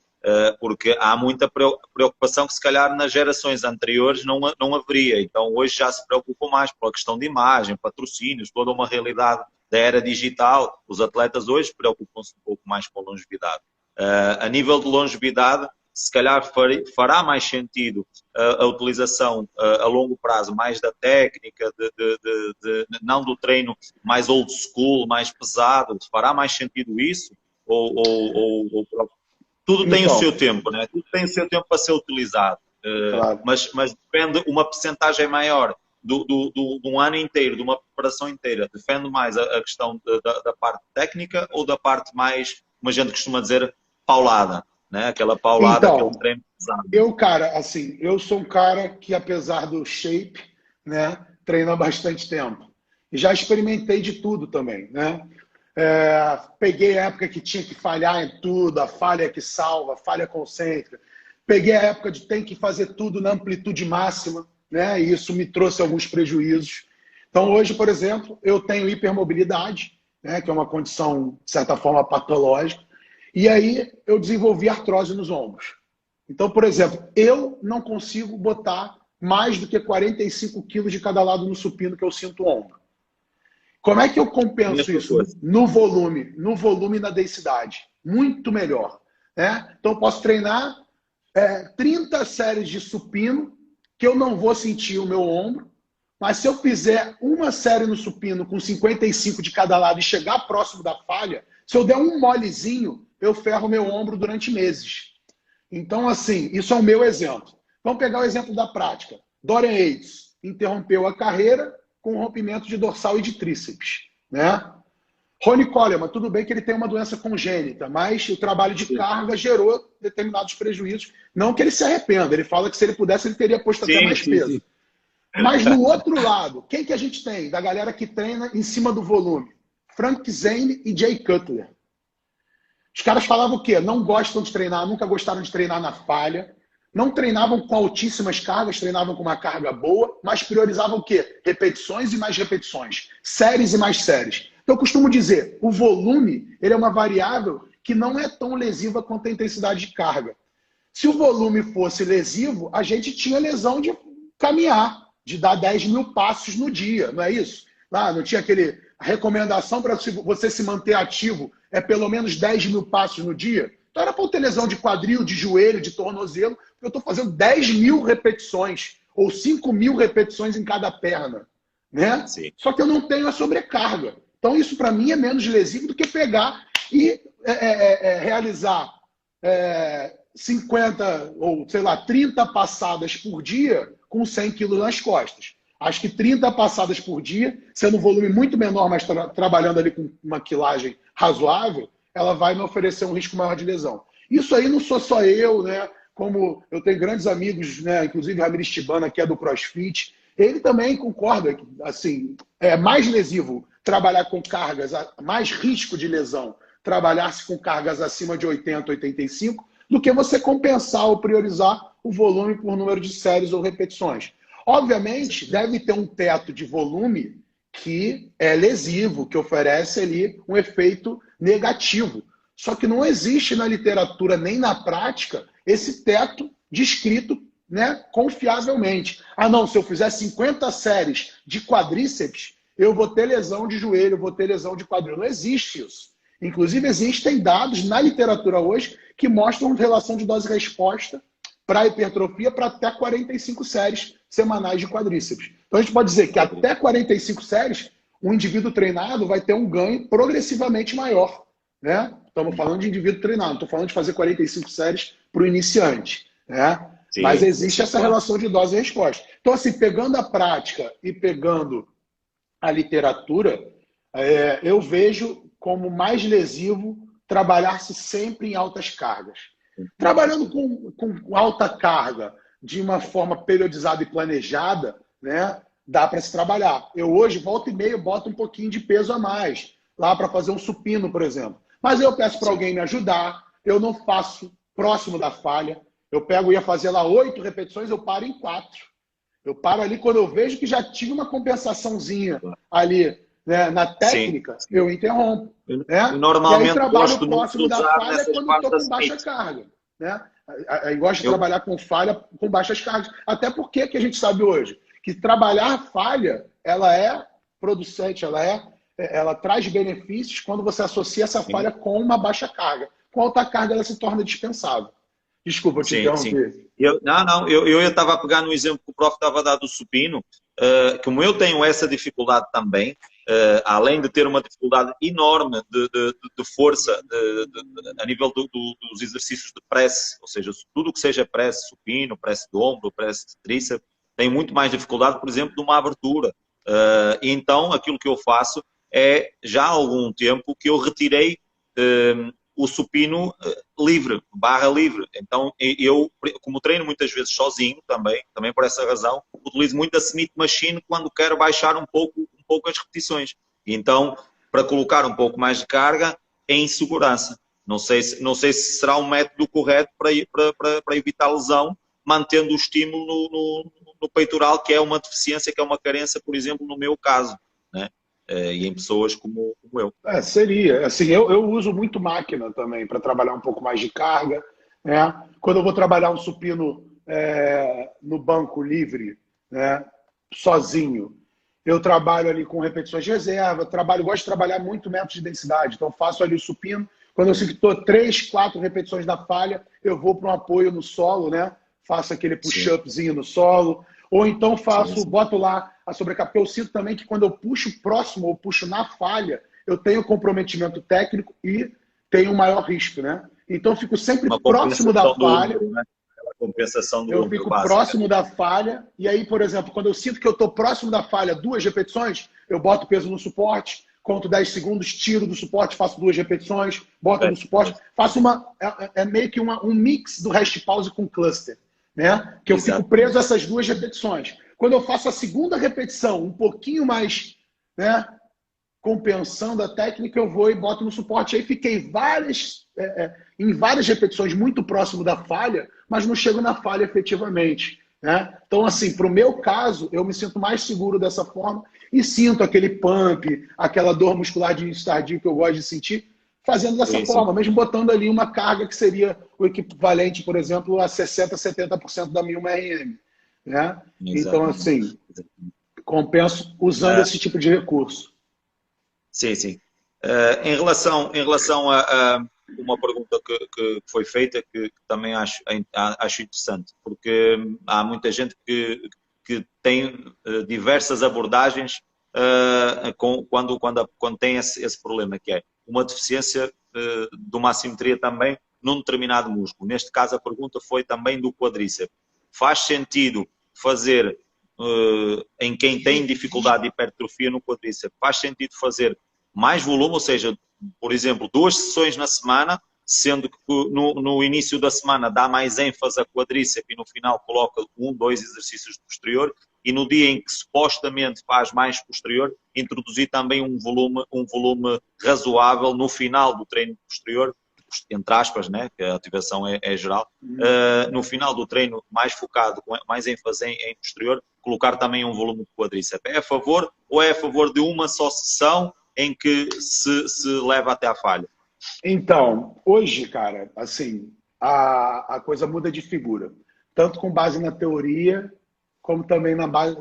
Porque há muita preocupação que se calhar nas gerações anteriores não haveria. Então hoje já se preocupam mais pela questão de imagem, patrocínios, toda uma realidade da era digital. Os atletas hoje preocupam-se um pouco mais com a longevidade. A nível de longevidade, se calhar fará mais sentido a utilização a longo prazo mais da técnica, não do treino mais old school, mais pesado. Fará mais sentido isso? Ou tudo tem o seu tempo, né? Tudo tem o seu tempo para ser utilizado. Claro. Mas depende, uma percentagem maior de um ano inteiro, de uma preparação inteira, defende mais a questão da parte técnica ou da parte mais, como a gente costuma dizer, paulada, né? Aquela paulada, então, aquele treino pesado. Eu sou um cara que, apesar do shape, né, treina há bastante tempo. E já experimentei de tudo também, né? Peguei a época que tinha que falhar em tudo, a falha que salva, a falha concêntrica. Peguei a época de tem que fazer tudo na amplitude máxima, né? E isso me trouxe alguns prejuízos. Então, hoje, por exemplo, eu tenho hipermobilidade, né? Que é uma condição, de certa forma, patológica. E aí eu desenvolvi artrose nos ombros. Então, por exemplo, eu não consigo botar mais do que 45 quilos de cada lado no supino que eu sinto o ombro. Como é que eu compenso isso? No volume e na densidade. Muito melhor. Né? Então, eu posso treinar 30 séries de supino, que eu não vou sentir o meu ombro, mas se eu fizer uma série no supino com 55 de cada lado e chegar próximo da falha, se eu der um molezinho, eu ferro meu ombro durante meses. Então, assim, isso é o meu exemplo. Vamos pegar o exemplo da prática. Dorian Yates interrompeu a carreira com rompimento de dorsal e de tríceps, né? Ronnie Coleman, tudo bem que ele tem uma doença congênita, mas o trabalho de carga gerou determinados prejuízos. Não que ele se arrependa, ele fala que se ele pudesse ele teria posto até mais peso. Mas no outro lado, quem que a gente tem? Da galera que treina em cima do volume. Frank Zane e Jay Cutler. Os caras falavam o quê? Não gostam de treinar, nunca gostaram de treinar na falha. Não treinavam com altíssimas cargas, treinavam com uma carga boa, mas priorizavam o quê? Repetições e mais repetições, séries e mais séries. Então, eu costumo dizer, o volume ele é uma variável que não é tão lesiva quanto a intensidade de carga. Se o volume fosse lesivo, a gente tinha lesão de caminhar, de dar 10 mil passos no dia, não é isso? Lá, não tinha aquele recomendação para você se manter ativo, é pelo menos 10 mil passos no dia? Então era para eu ter lesão de quadril, de joelho, de tornozelo, porque eu estou fazendo 10 mil repetições, ou 5 mil repetições em cada perna. Né? Sim. Só que eu não tenho a sobrecarga. Então isso para mim é menos lesivo do que pegar e realizar 50 ou, sei lá, 30 passadas por dia com 100 quilos nas costas. Acho que 30 passadas por dia, sendo um volume muito menor, mas trabalhando ali com uma quilagem razoável, ela vai me oferecer um risco maior de lesão. Isso aí não sou só eu, né? Como eu tenho grandes amigos, né? Inclusive Ramires Tibana, que é do CrossFit, ele também concorda que assim, é mais lesivo trabalhar com cargas, mais risco de lesão, trabalhar-se com cargas acima de 80, 85, do que você compensar ou priorizar o volume por número de séries ou repetições. Obviamente, deve ter um teto de volume que é lesivo, que oferece ali um efeito negativo. Só que não existe na literatura nem na prática esse teto descrito, né, confiavelmente. Ah, não, se eu fizer 50 séries de quadríceps, eu vou ter lesão de joelho, eu vou ter lesão de quadril. Não existe isso. Inclusive, existem dados na literatura hoje que mostram relação de dose-resposta para hipertrofia para até 45 séries semanais de quadríceps. Então, a gente pode dizer que até 45 séries, um indivíduo treinado vai ter um ganho progressivamente maior. Né? Estamos falando de indivíduo treinado, não estou falando de fazer 45 séries para o iniciante. Né? Sim, mas existe essa relação de dose e resposta. Então, assim, pegando a prática e pegando a literatura, eu vejo como mais lesivo trabalhar-se sempre em altas cargas. Trabalhando com alta carga de uma forma periodizada e planejada, né, dá para se trabalhar. Eu hoje, volta e meia, boto um pouquinho de peso a mais, lá para fazer um supino, por exemplo. Mas eu peço para alguém me ajudar, eu não faço próximo da falha. Eu ia fazer lá 8 repetições, eu paro em 4. Eu paro ali quando eu vejo que já tive uma compensações ali, né, na técnica, sim, eu interrompo. Né? Normalmente, e aí trabalho próximo da falha quando estou com baixa carga. Né? Aí gosto de trabalhar com falha com baixas cargas. Até porque que a gente sabe hoje que trabalhar falha, ela é producente, ela traz benefícios quando você associa essa falha com uma baixa carga. Com alta carga, ela se torna dispensável. Desculpa, eu te interromper. Eu estava a pegar no exemplo que o prof estava a dar do supino, como eu tenho essa dificuldade também, além de ter uma dificuldade enorme de força a nível dos exercícios de press, ou seja, tudo que seja press supino, press de ombro, press de tríceps, tenho muito mais dificuldade, por exemplo, de uma abertura. E então, aquilo que eu faço é, já há algum tempo, que eu retirei o supino livre, barra livre. Então, eu, como treino muitas vezes sozinho também por essa razão, utilizo muito a Smith Machine quando quero baixar um pouco as repetições. E então, para colocar um pouco mais de carga em segurança. Não sei se será um método correto para evitar lesão, mantendo o estímulo no peitoral, que é uma deficiência, que é uma carência, por exemplo, no meu caso, né? E em pessoas como eu. Seria. Assim, eu uso muito máquina também para trabalhar um pouco mais de carga, né? Quando eu vou trabalhar um supino no banco livre, né, sozinho, eu trabalho ali com repetições de reserva, gosto de trabalhar muito método de densidade, então faço ali o supino. Quando eu sinto que estou 3, 4 repetições da falha, eu vou para um apoio no solo, né? Faço aquele push-upzinho no solo. Ou então boto lá a sobrecarga. Porque eu sinto também que quando eu puxo próximo ou puxo na falha, eu tenho comprometimento técnico e tenho um maior risco, né? Então eu fico sempre próximo da falha. Ombro, né? Compensação do eu ombro fico básico. Próximo da falha. E aí, por exemplo, quando eu sinto que eu estou próximo da falha, 2 repetições, eu boto peso no suporte, conto 10 segundos, tiro do suporte, faço 2 repetições, boto no suporte, faço meio que um mix do rest pause com cluster, né? Que eu fico preso a essas 2 repetições. Quando eu faço a segunda repetição, um pouquinho mais, né, compensando a técnica, eu vou e boto no suporte. Aí fiquei em várias repetições muito próximo da falha, mas não chego na falha efetivamente, né? Então, assim, para o meu caso, eu me sinto mais seguro dessa forma e sinto aquele pump, aquela dor muscular de tardio que eu gosto de sentir, fazendo dessa forma, mesmo botando ali uma carga que seria o equivalente, por exemplo, a 60%, 70% da minha 1RM, né? Então, assim, compenso usando esse tipo de recurso. Sim, sim. Em relação a uma pergunta que foi feita, que também acho interessante, porque há muita gente que tem diversas abordagens quando tem esse problema, que é uma deficiência de uma assimetria também num determinado músculo. Neste caso, a pergunta foi também do quadríceps. Faz sentido fazer, em quem tem dificuldade de hipertrofia no quadríceps, faz sentido fazer mais volume, ou seja, por exemplo, 2 sessões na semana, sendo que no início da semana dá mais ênfase a quadríceps e no final coloca 1, 2 exercícios de posterior, e no dia em que supostamente faz mais posterior, introduzir também um volume razoável no final do treino posterior, entre aspas, né, que a ativação é geral, no final do treino mais focado, com mais ênfase em posterior, colocar também um volume de quadríceps. É a favor ou é a favor de uma só sessão em que se leva até a falha? Então, hoje, cara, assim, a coisa muda de figura, tanto com base na teoria, como também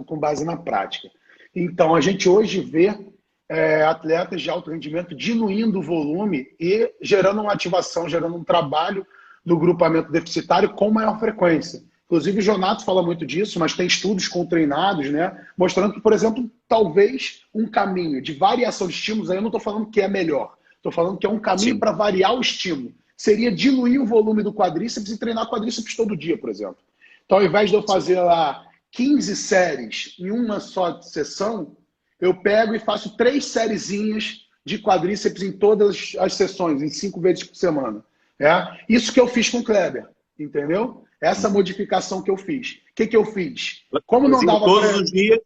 com base na prática. Então, a gente hoje vê atletas de alto rendimento diluindo o volume e gerando uma ativação, gerando um trabalho no grupamento deficitário com maior frequência. Inclusive, o Jonato fala muito disso, mas tem estudos com treinados, né, mostrando que, por exemplo, talvez um caminho de variação de estímulos, aí eu não estou falando que é melhor, estou falando que é um caminho para variar o estímulo. Seria diluir o volume do quadríceps e treinar quadríceps todo dia, por exemplo. Então, ao invés de eu fazer lá 15 séries em uma só sessão, eu pego e faço 3 sériezinhas de quadríceps em todas as sessões, em 5 vezes por semana. Isso que eu fiz com o Kleber, entendeu? Essa modificação que eu fiz. O que eu fiz? Como não dava todos os dias,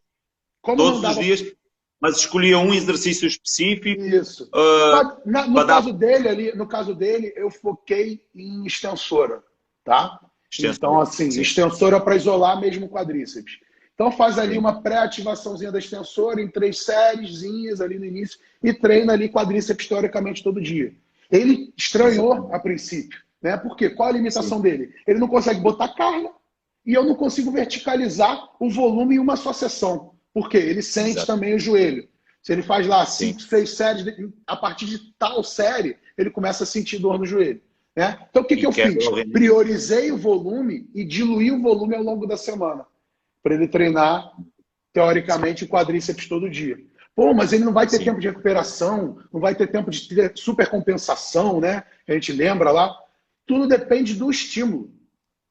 os dias, mas escolhia um exercício específico. Isso. No caso dele, eu foquei em extensora, tá? Então, assim, extensora para isolar mesmo o quadríceps. Então, faz ali uma pré-ativaçãozinha da extensora em 3 sériezinhas ali no início e treina ali quadríceps teoricamente todo dia. Ele estranhou a princípio, né? Por quê? Qual a limitação dele? Ele não consegue botar carga e eu não consigo verticalizar o volume em uma só sessão. Por quê? Ele sente também o joelho. Se ele faz lá 5, 6 séries, a partir de tal série, ele começa a sentir dor no joelho. Né? Então, o que eu fiz? Priorizei o volume e diluí o volume ao longo da semana, para ele treinar, teoricamente, o quadríceps todo dia. Pô, mas ele não vai ter tempo de recuperação, não vai ter tempo de ter supercompensação, né? A gente lembra lá. Tudo depende do estímulo.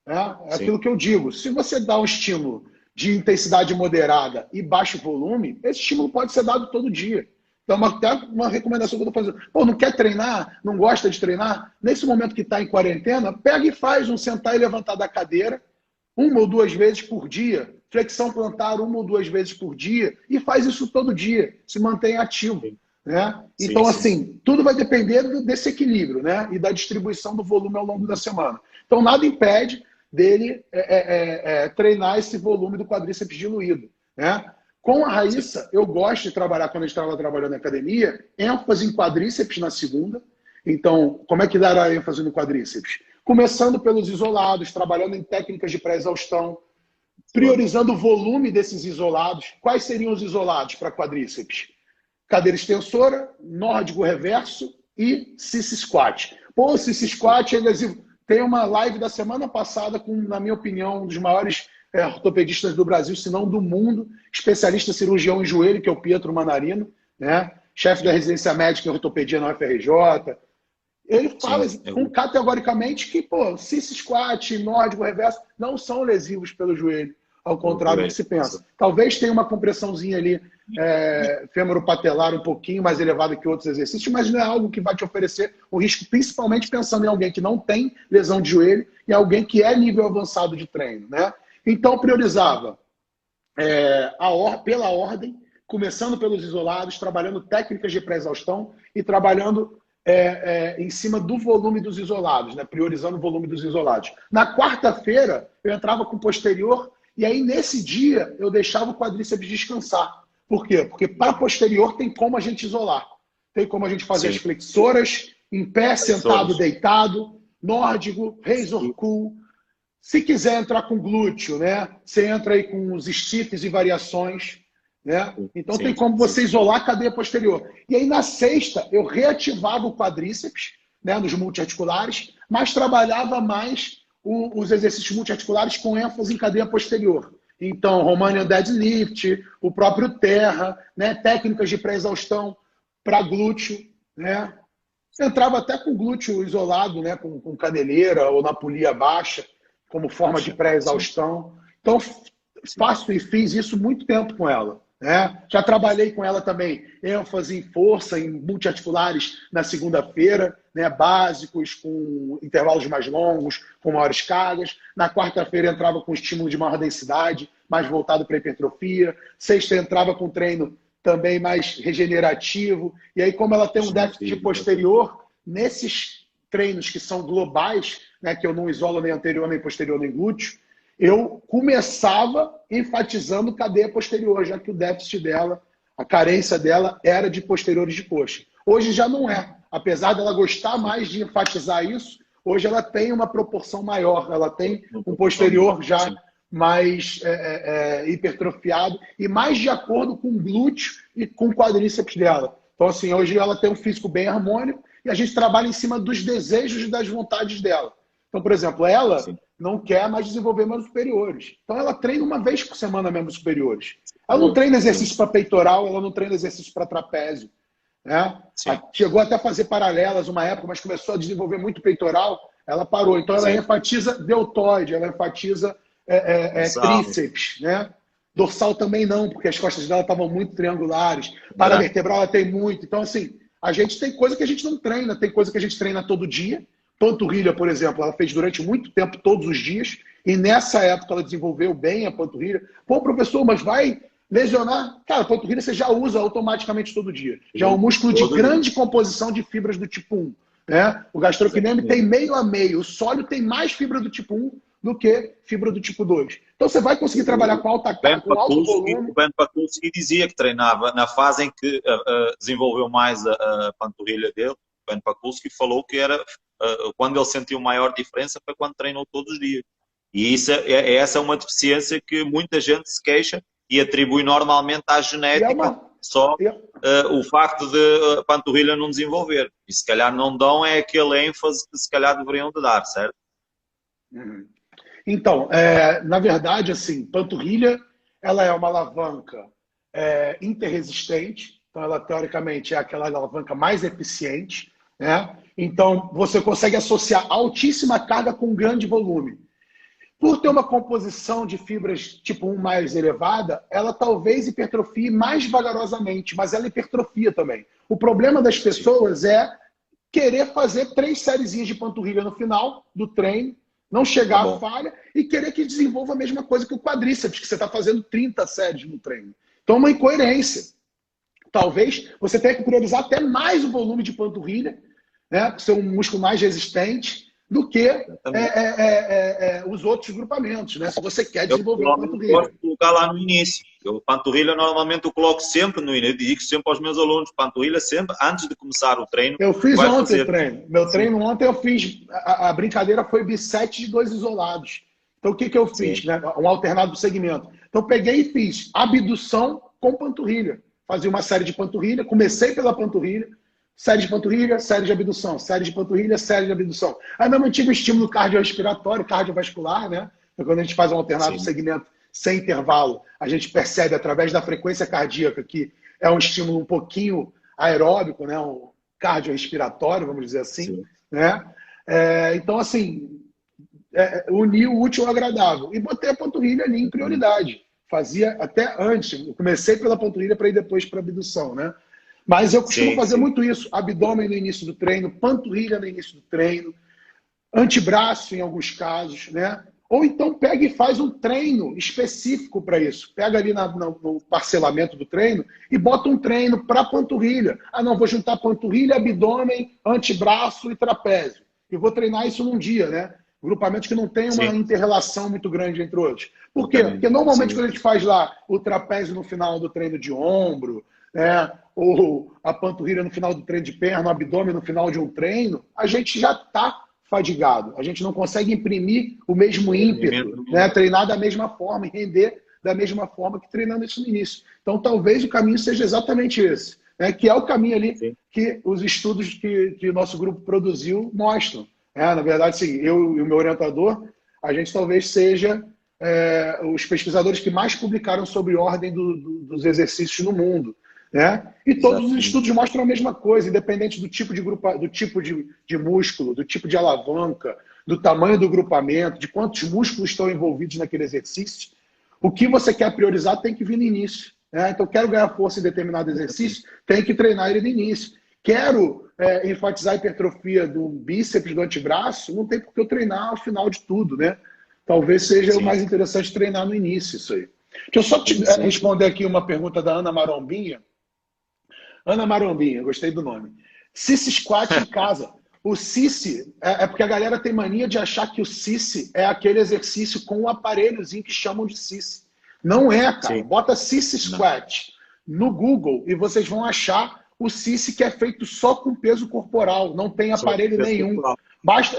Né? É aquilo que eu digo. Se você dá um estímulo de intensidade moderada e baixo volume, esse estímulo pode ser dado todo dia. Então, até uma recomendação que eu estou fazendo. Pô, não quer treinar? Não gosta de treinar? Nesse momento que está em quarentena, pega e faz um sentar e levantar da cadeira 1 ou 2 vezes por dia, flexão plantar 1 ou 2 vezes por dia, e faz isso todo dia, se mantém ativo. né? Sim, Então, sim. assim, tudo vai depender desse equilíbrio, né? E da distribuição do volume ao longo da semana. Então, nada impede dele treinar esse volume do quadríceps diluído, né? Com a Sim. Raíssa, eu gosto de trabalhar, quando a gente estava trabalhando na academia, ênfase em quadríceps na segunda. Então, como é que dará ênfase no quadríceps? Começando pelos isolados, trabalhando em técnicas de pré-exaustão, priorizando o volume desses isolados. Quais seriam os isolados para quadríceps? Cadeira extensora, nórdico reverso e sissy squat. Pô, o sissy squat é lesivo. Tem uma live da semana passada com, na minha opinião, um dos maiores ortopedistas do Brasil, se não do mundo, especialista cirurgião em joelho, que é o Pietro Manarino, né? Chefe da residência médica em ortopedia na UFRJ. Ele fala Sim. categoricamente que, pô, sissy squat, nórdico reverso não são lesivos pelo joelho, ao contrário do que se pensa. Talvez tenha uma compressãozinha ali femoropatelar um pouquinho mais elevada que outros exercícios, mas não é algo que vai te oferecer um risco, principalmente pensando em alguém que não tem lesão de joelho e alguém que é nível avançado de treino, né? Então, priorizava pela ordem, começando pelos isolados, trabalhando técnicas de pré-exaustão e trabalhando em cima do volume dos isolados, né? Priorizando o volume dos isolados. Na quarta-feira, eu entrava com posterior e aí, nesse dia, eu deixava o quadríceps descansar. Por quê? Porque para posterior tem como a gente isolar. Tem como a gente fazer as flexoras, em pé, sentado, deitado, nórdico, razor curl. Se quiser entrar com glúteo, né? Você entra aí com os stiffs e variações, né? Então tem como você isolar a cadeia posterior. E aí na sexta eu reativava o quadríceps, né, nos multiarticulares, mas trabalhava mais os exercícios multiarticulares com ênfase em cadeia posterior. Então, Romanian Deadlift, o próprio terra, né, técnicas de pré-exaustão para glúteo, né? Entrava até com glúteo isolado, né, com caneleira ou na polia baixa, como forma de pré-exaustão. Então, faço e fiz isso muito tempo com ela, né? Já trabalhei com ela também, ênfase em força, em multiarticulares na segunda-feira, né? Básicos, com intervalos mais longos, com maiores cargas. Na quarta-feira entrava com estímulo de maior densidade, mais voltado para hipertrofia. Sexta entrava com treino também mais regenerativo. E aí, como ela tem um déficit posterior, nesses treinos que são globais, né, que eu não isolo nem anterior, nem posterior, nem glúteo, eu começava enfatizando cadeia posterior, já que o déficit dela, a carência dela era de posteriores de coxa. Hoje já não é. Apesar dela gostar mais de enfatizar isso, hoje ela tem uma proporção maior, ela tem um posterior já mais hipertrofiado e mais de acordo com o glúteo e com o quadríceps dela. Então, assim, hoje ela tem um físico bem harmônico e a gente trabalha em cima dos desejos e das vontades dela. Então, por exemplo, ela não quer mais desenvolver membros superiores. Então, ela treina uma vez por semana membros superiores. Ela não treina exercício para peitoral, ela não treina exercício para trapézio. Né? Chegou até a fazer paralelas uma época, mas começou a desenvolver muito peitoral, ela parou. Então, ela enfatiza deltoide, ela enfatiza tríceps, né? Dorsal também não, porque as costas dela estavam muito triangulares. Paravertebral ela tem muito. Então, assim, a gente tem coisa que a gente não treina, tem coisa que a gente treina todo dia. Panturrilha, por exemplo, ela fez durante muito tempo, todos os dias, e nessa época ela desenvolveu bem a panturrilha. Pô, professor, mas vai lesionar? Cara, a panturrilha você já usa automaticamente todo dia. Já é um músculo de grande composição de fibras do tipo 1. Né? O gastrocnêmio tem meio a meio. O sólio tem mais fibra do tipo 1 do que fibra do tipo 2. Então você vai conseguir trabalhar com alta carga, com alto volume. O Ben Pakulski dizia que treinava na fase em que desenvolveu mais a panturrilha dele. O Ben Pakulski falou que era quando ele sentiu maior diferença foi quando treinou todos os dias. E essa é uma deficiência que muita gente se queixa e atribui normalmente à genética, só o facto de a panturrilha não desenvolver. E se calhar não dão aquele ênfase que se calhar deveriam de dar, certo? Então, na verdade, assim, panturrilha, ela é uma alavanca interresistente, então ela teoricamente é aquela alavanca mais eficiente, né? Então, você consegue associar altíssima carga com grande volume. Por ter uma composição de fibras tipo 1 mais elevada, ela talvez hipertrofie mais vagarosamente, mas ela hipertrofia também. O problema das pessoas é querer fazer 3 sériezinhas de panturrilha no final do treino, não chegar à falha e querer que desenvolva a mesma coisa que o quadríceps, que você está fazendo 30 séries no treino. Então, é uma incoerência. talvez você tenha que priorizar até mais o volume de panturrilha, né? Por ser um músculo mais resistente, do que os outros grupamentos, né? Se você quer Eu desenvolver a provavelmente panturrilha. gosto de colocar lá no início. Eu, panturrilha, normalmente eu coloco sempre no início. Eu digo sempre aos meus alunos, panturrilha sempre, antes de começar o treino. Eu fiz Vai ontem o fazer. treino. Meu Sim. treino ontem eu fiz. A brincadeira foi bisete de 2 isolados. Então o que eu fiz? Sim. Né? Um alternado do segmento. Então peguei e fiz abdução com panturrilha. Fazia uma série de panturrilha, comecei pela panturrilha, série de panturrilha, série de abdução, série de panturrilha, série de abdução. Aí eu mantive o estímulo cardiorrespiratório, cardiovascular, né? Então, quando a gente faz um alternado do segmento sem intervalo, a gente percebe através da frequência cardíaca que é um estímulo um pouquinho aeróbico, né? Um cardiorrespiratório, vamos dizer assim, né? Então, assim, unir o útil ao agradável. E botei a panturrilha ali em prioridade. Fazia até antes. Eu comecei pela panturrilha para ir depois para a abdução, né? Mas eu costumo fazer muito isso. Abdômen no início do treino, panturrilha no início do treino, antebraço em alguns casos, né? Ou então pega e faz um treino específico para isso. Pega ali no parcelamento do treino e bota um treino para panturrilha. Ah, não, vou juntar panturrilha, abdômen, antebraço e trapézio. E vou treinar isso num dia, né? Grupamentos que não tem uma inter-relação muito grande entre outros. Por quê? Porque normalmente quando a gente faz lá o trapézio no final do treino de ombro, né? Ou a panturrilha no final do treino de perna, o abdômen no final de um treino, a gente já está fadigado. A gente não consegue imprimir o mesmo ímpeto, né? Treinar da mesma forma e render da mesma forma que treinando isso no início. Então, talvez o caminho seja exatamente esse, né? Que é o caminho ali que os estudos que o nosso grupo produziu mostram. Na verdade, sim, eu e o meu orientador, a gente talvez seja os pesquisadores que mais publicaram sobre ordem dos exercícios no mundo. Né? E todos os estudos mostram a mesma coisa, independente do tipo de grupo, do tipo de músculo, do tipo de alavanca, do tamanho do grupamento, de quantos músculos estão envolvidos naquele exercício. O que você quer priorizar tem que vir no início. Né? Então, quero ganhar força em determinado exercício, tem que treinar ele no início. Quero enfatizar a hipertrofia do bíceps, do antebraço, não tem por que eu treinar ao final de tudo. Né? Talvez seja o mais interessante treinar no início isso aí. Deixa eu só responder aqui uma pergunta da Ana Marombinha. Ana Marombinha, gostei do nome. Sissy Squat em casa. O Sissy é porque a galera tem mania de achar que o Sissy é aquele exercício com o aparelhozinho que chamam de Sissy. Não é, cara. Bota Sissy Squat no Google e vocês vão achar o Sissy que é feito só com peso corporal. Não tem aparelho nenhum.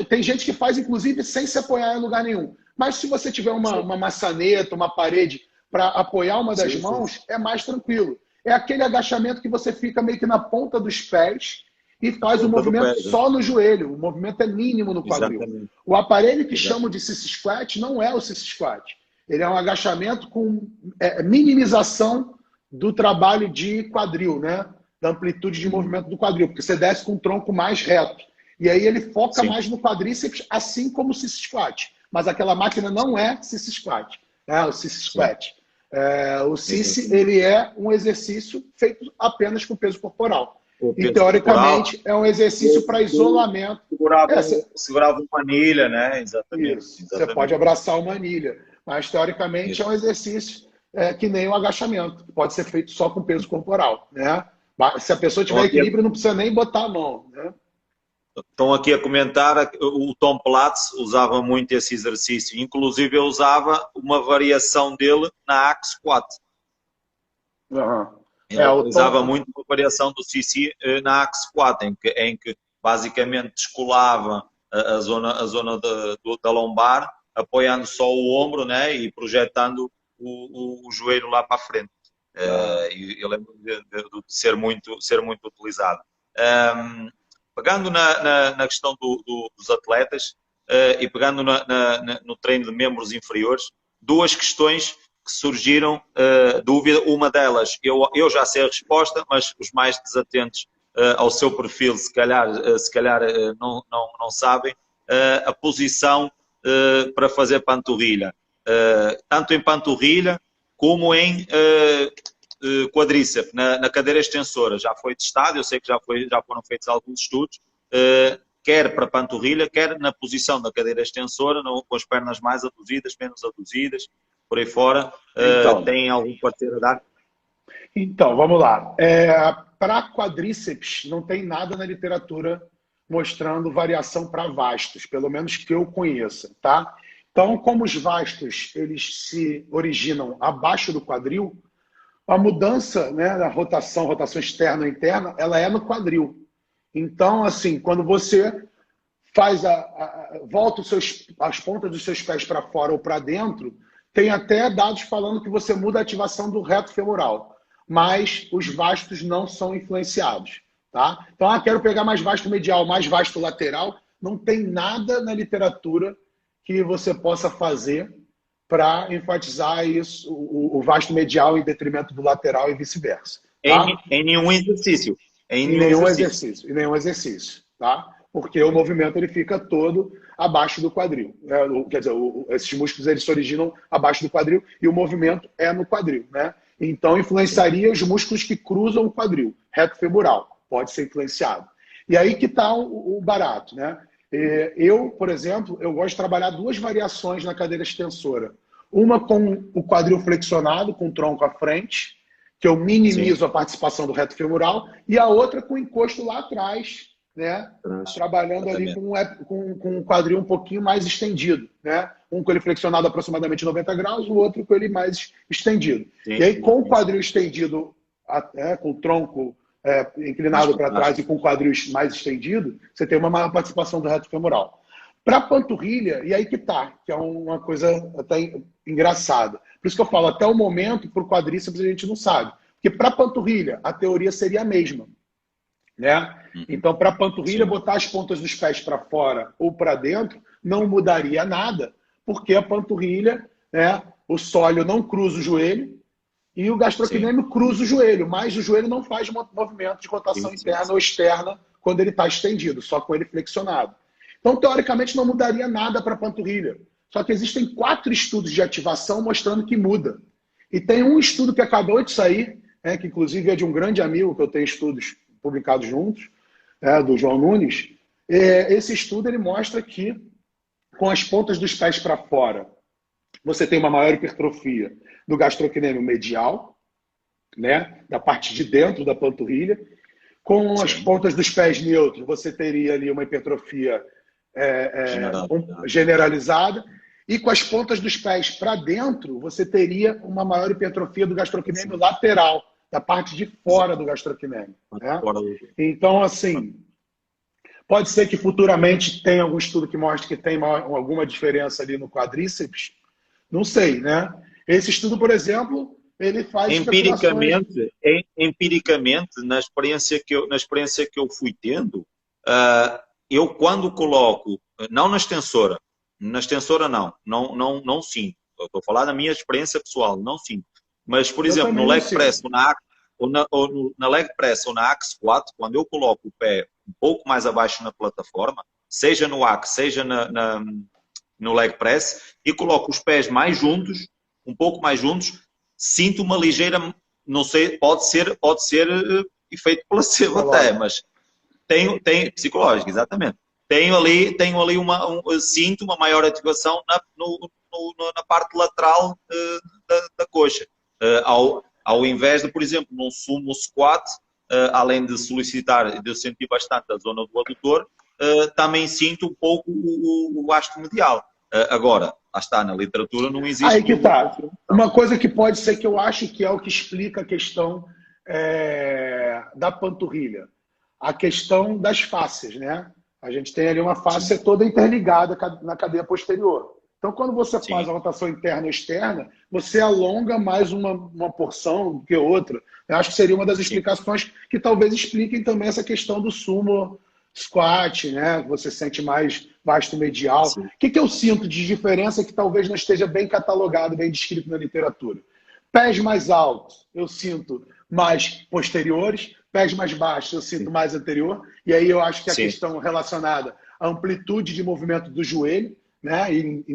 Tem gente que faz, inclusive, sem se apoiar em lugar nenhum. Mas se você tiver uma maçaneta, uma parede para apoiar uma das mãos, é mais tranquilo. É aquele agachamento que você fica meio que na ponta dos pés e faz o movimento só no joelho. O movimento é mínimo no quadril. Exatamente. O aparelho que chamam de Sissy Squat não é o Sissy Squat. Ele é um agachamento com minimização do trabalho de quadril, né? Da amplitude de movimento do quadril, porque você desce com o tronco mais reto. E aí ele foca mais no quadríceps, assim como o Sissy Squat. Mas aquela máquina não é Sissy Squat, é o Sissy Squat. O Sissy, ele é um exercício feito apenas com peso corporal. E, teoricamente, é um exercício para isolamento. Segurava uma anilha, né? Exatamente. Você pode abraçar uma anilha. Mas, teoricamente, é um exercício que nem o agachamento. Pode ser feito só com peso corporal. Né? Se a pessoa tiver equilíbrio, não precisa nem botar a mão. Né? Estão aqui a comentar, o Tom Platz usava muito esse exercício. Inclusive, eu usava uma variação dele na Hack Squat. Ele usava muito uma variação do Sissy na Hack Squat, em que basicamente descolava a zona da lombar, apoiando só o ombro, né, e projetando o joelho lá para a frente. Eu lembro de ser muito utilizado. Pegando na questão dos atletas e pegando no treino de membros inferiores, duas questões que surgiram, dúvida. Uma delas, eu já sei a resposta, mas os mais desatentos ao seu perfil, se calhar não sabem, a posição para fazer panturrilha. Tanto em panturrilha como em quadríceps, na cadeira extensora. Já foi testado, eu sei que já foram feitos alguns estudos, quer para panturrilha, quer na posição da cadeira extensora, com as pernas mais aduzidas, menos aduzidas, por aí fora. Tem algum parceiro a dar? Então, vamos lá. Para quadríceps, não tem nada na literatura mostrando variação para vastos, pelo menos que eu conheça, tá? Então, como os vastos eles se originam abaixo do quadril, a mudança, né, da rotação externa e interna, ela é no quadril. Então, assim, quando você volta as pontas dos seus pés para fora ou para dentro, tem até dados falando que você muda a ativação do reto femoral, mas os vastos não são influenciados, tá? Então, quero pegar mais vasto medial, mais vasto lateral, não tem nada na literatura que você possa fazer para enfatizar isso, o vasto medial em detrimento do lateral e vice-versa. Tá? Em nenhum exercício. Em nenhum exercício. Em nenhum exercício. Tá? Porque o movimento ele fica todo abaixo do quadril. Quer dizer, esses músculos eles se originam abaixo do quadril e o movimento é no quadril. Né? Então, influenciaria os músculos que cruzam o quadril, reto femoral. Pode ser influenciado. E aí que está o barato. Né? Eu, por exemplo, eu gosto de trabalhar duas variações na cadeira extensora. Uma com o quadril flexionado, com o tronco à frente, que eu minimizo a participação do reto femoral, e a outra com o encosto lá atrás, né? Trabalhando ali com o quadril um pouquinho mais estendido. Né? Um com ele flexionado aproximadamente 90 graus, o outro com ele mais estendido. Sim, e aí, com o quadril estendido, com o tronco inclinado para trás e com o quadril mais estendido, você tem uma maior participação do reto femoral. Para a panturrilha, e aí que tá, que é uma coisa até engraçada. Por isso que eu falo, até o momento, para o quadríceps a gente não sabe. Porque para a panturrilha, a teoria seria a mesma. Né? Então, para a panturrilha, botar as pontas dos pés para fora ou para dentro não mudaria nada, porque a panturrilha, né, o sólio não cruza o joelho e o gastrocnêmio cruza o joelho, mas o joelho não faz movimento de rotação interna ou externa quando ele está estendido, só com ele flexionado. Então, teoricamente, não mudaria nada para a panturrilha. Só que existem 4 estudos de ativação mostrando que muda. E tem um estudo que acabou de sair, que inclusive é de um grande amigo, que eu tenho estudos publicados juntos, do João Nunes. Esse estudo ele mostra que, com as pontas dos pés para fora, você tem uma maior hipertrofia do gastrocnêmio medial, né, da parte de dentro da panturrilha. Com as pontas dos pés neutros, você teria ali uma hipertrofia generalizada. E com as pontas dos pés para dentro, você teria uma maior hipertrofia do gastrocnêmio lateral, da parte de fora do gastrocnêmio. Né? Então, assim, pode ser que futuramente tenha algum estudo que mostre que tem alguma diferença ali no quadríceps. Não sei, né? Esse estudo, por exemplo, ele faz empiricamente, na experiência que eu fui tendo, eu quando coloco, não na extensora não sinto. Eu estou a falar da minha experiência pessoal, não sinto. Mas, por exemplo, no leg press ou na leg press ou na axe squat, quando eu coloco o pé um pouco mais abaixo na plataforma, seja no axe, seja no leg press, e coloco os pés mais juntos, um pouco mais juntos, sinto uma ligeira, não sei, pode ser efeito placebo até, mas tem psicológico, exatamente. Tenho ali sinto uma maior ativação na parte lateral da coxa. Ao invés de, por exemplo, num sumo squat, além de solicitar, de sentir bastante a zona do adutor, também sinto um pouco o hasto medial. Agora, lá está, na literatura não existe... Aí que está. Uma coisa que pode ser que eu acho que é o que explica a questão da panturrilha. A questão das fáscias, né? A gente tem ali uma fáscia toda interligada na cadeia posterior. Então, quando você faz a rotação interna ou externa, você alonga mais uma porção do que outra. Eu acho que seria uma das explicações que talvez expliquem também essa questão do sumo squat, né? Você sente mais vasto medial. O que eu sinto de diferença que talvez não esteja bem catalogado, bem descrito na literatura? Pés mais altos, eu sinto mais posteriores. Pés mais baixos, eu sinto mais anterior. E aí eu acho que a questão relacionada à amplitude de movimento do joelho, né? E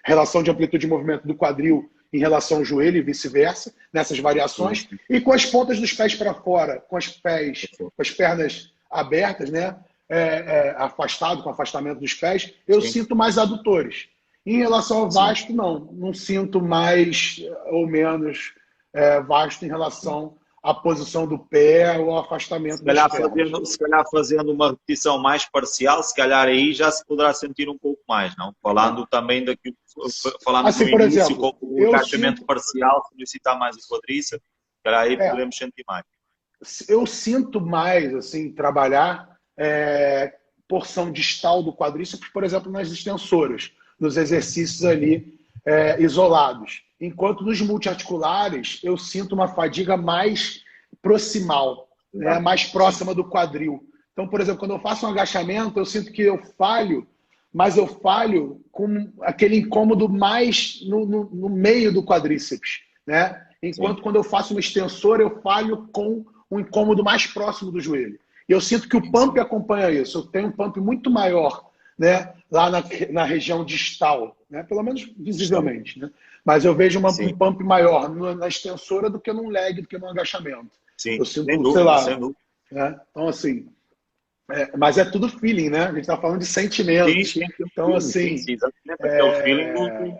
relação de amplitude de movimento do quadril em relação ao joelho e vice-versa, nessas variações. E com as pontas dos pés para fora, com as pernas abertas, né? Afastado, com afastamento dos pés, eu sinto mais adutores. Em relação ao vasto, não sinto mais ou menos vasto em relação à posição do pé ou ao afastamento das pernas. Se calhar fazendo uma repetição mais parcial, se calhar aí já se poderá sentir um pouco mais, não? Falando também daquilo que falámos Assim, no por início, exemplo, com o agachamento parcial, solicitar mais o quadríceps, se calhar aí poderemos sentir mais. Eu sinto mais, assim, trabalhar porção distal do quadríceps, por exemplo, nas extensoras, nos exercícios ali isolados. Enquanto nos multiarticulares, eu sinto uma fadiga mais proximal, né? Mais próxima do quadril. Então, por exemplo, quando eu faço um agachamento, eu sinto que eu falho, mas eu falho com aquele incômodo mais no meio do quadríceps, né? Enquanto quando eu faço uma extensora, eu falho com um incômodo mais próximo do joelho. E eu sinto que o pump acompanha isso. Eu tenho um pump muito maior, né, lá na região distal, né, pelo menos visivelmente. Né? Mas eu vejo um pump maior na extensora do que num leg, do que no agachamento. Sim, eu sinto, sem dúvida, sei lá. Sem dúvida. Né? Então, assim, mas é tudo feeling, né? A gente está falando de sentimentos. Sim, então, assim. Sim, exatamente. É o feeling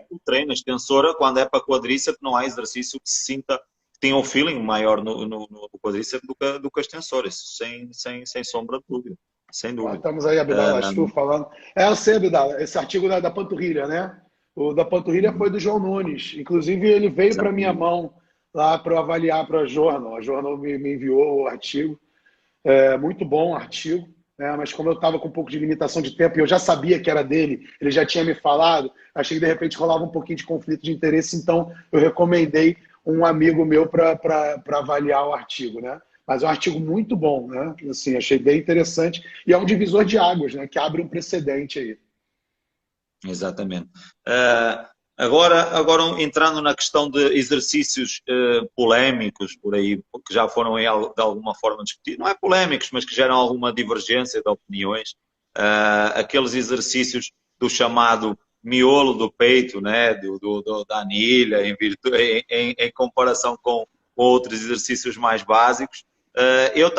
do treino. A extensora, quando é para quadríceps, não há exercício que se sinta. Tem um feeling maior no quadríceps do que a extensora, isso sem sombra de dúvida. Sem dúvida. Estamos aí, Abdala Astu, falando. Eu sei, Abdala, esse artigo da panturrilha, né? O da panturrilha foi do João Nunes. Inclusive, ele veio para minha mão lá para eu avaliar para a Jornal. A Jornal me enviou o artigo. Muito bom o artigo, né? Mas como eu estava com um pouco de limitação de tempo e eu já sabia que era dele, ele já tinha me falado, achei que de repente rolava um pouquinho de conflito de interesse, então eu recomendei um amigo meu para avaliar o artigo, né? Mas é um artigo muito bom, né? Assim, achei bem interessante e é um divisor de águas, né? Que abre um precedente aí. Exatamente. Agora entrando na questão de exercícios polémicos por aí, que já foram de alguma forma discutidos, não é polémicos, mas que geram alguma divergência de opiniões, aqueles exercícios do chamado miolo do peito, né, da anilha, em comparação com outros exercícios mais básicos. Eu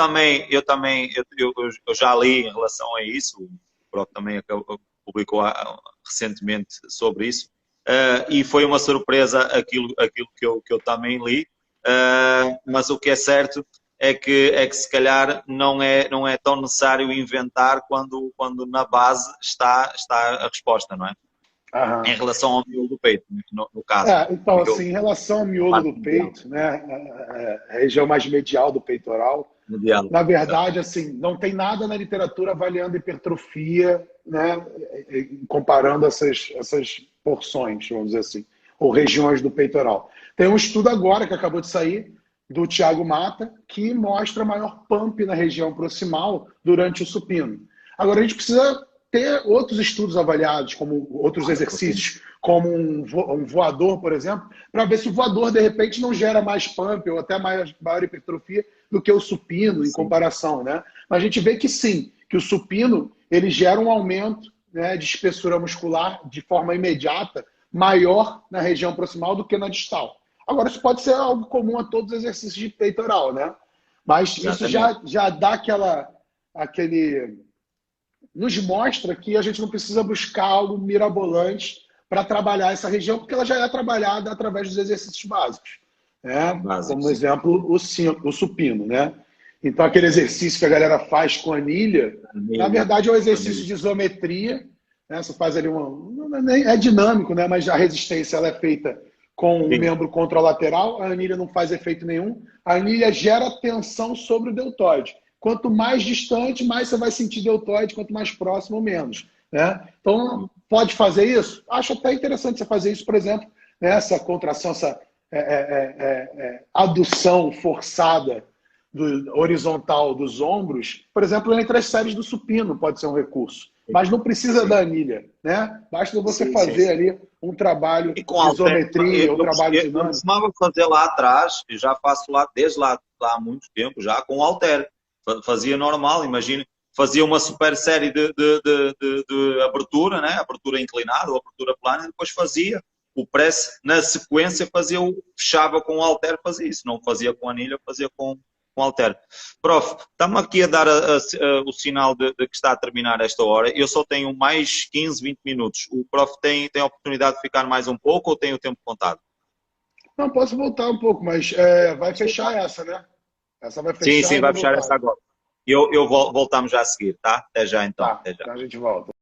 já li em relação a isso, o Prof também publicou recentemente sobre isso, e foi uma surpresa aquilo que eu também li, mas o que é certo é que se calhar não é tão necessário inventar quando na base está a resposta, não é? Aham. Em relação ao miolo do peito, no caso. Então, assim, em relação ao miolo do peito, né, a região mais medial do peitoral, na verdade, assim, não tem nada na literatura avaliando hipertrofia, né, comparando essas porções, vamos dizer assim, ou regiões do peitoral. Tem um estudo agora que acabou de sair, do Thiago Mata, que mostra maior pump na região proximal durante o supino. Agora, a gente precisa ter outros estudos avaliados, como outros exercícios, como um voador, por exemplo, para ver se o voador, de repente, não gera mais pump ou até maior hipertrofia do que o supino, em comparação. Né? Mas a gente vê que sim, que o supino ele gera um aumento, né, de espessura muscular de forma imediata, maior na região proximal do que na distal. Agora, isso pode ser algo comum a todos os exercícios de peitoral, né? Mas isso já dá aquele... Nos mostra que a gente não precisa buscar algo mirabolante para trabalhar essa região, porque ela já é trabalhada através dos exercícios básicos. Né? Como exemplo, o supino. Né? Então, aquele exercício que a galera faz com anilha, na verdade é um exercício de isometria. Né? Você faz ali é dinâmico, né? Mas a resistência ela é feita com o membro contralateral, a anilha não faz efeito nenhum. A anilha gera tensão sobre o deltoide. Quanto mais distante, mais você vai sentir deltoide, quanto mais próximo, menos. Né? Então, pode fazer isso? Acho até interessante você fazer isso, por exemplo, essa contração, essa adução forçada horizontal dos ombros, por exemplo, entre as séries do supino pode ser um recurso. Mas não precisa da anilha. Né? Basta você fazer ali um trabalho de isometria, um trabalho dinâmico. Eu costumava fazer lá atrás, eu já faço desde lá há muito tempo, já com halter. Fazia normal, imagina, fazia uma super série de abertura, né? Abertura inclinada ou abertura plana, e depois fazia o press na sequência, fechava com o halter, fazia isso, não fazia com anilha, fazia com halter. Prof, estamos aqui a dar o sinal de que está a terminar esta hora, eu só tenho mais 15, 20 minutos. O Prof tem a oportunidade de ficar mais um pouco ou tem o tempo contado? Não, posso voltar um pouco, mas vai fechar essa, né? Essa vai Sim, fechar sim, e vai vai fechar voltar. essa agora. Voltamos já a seguir, tá? Até já então, Tá, até já. então a gente volta.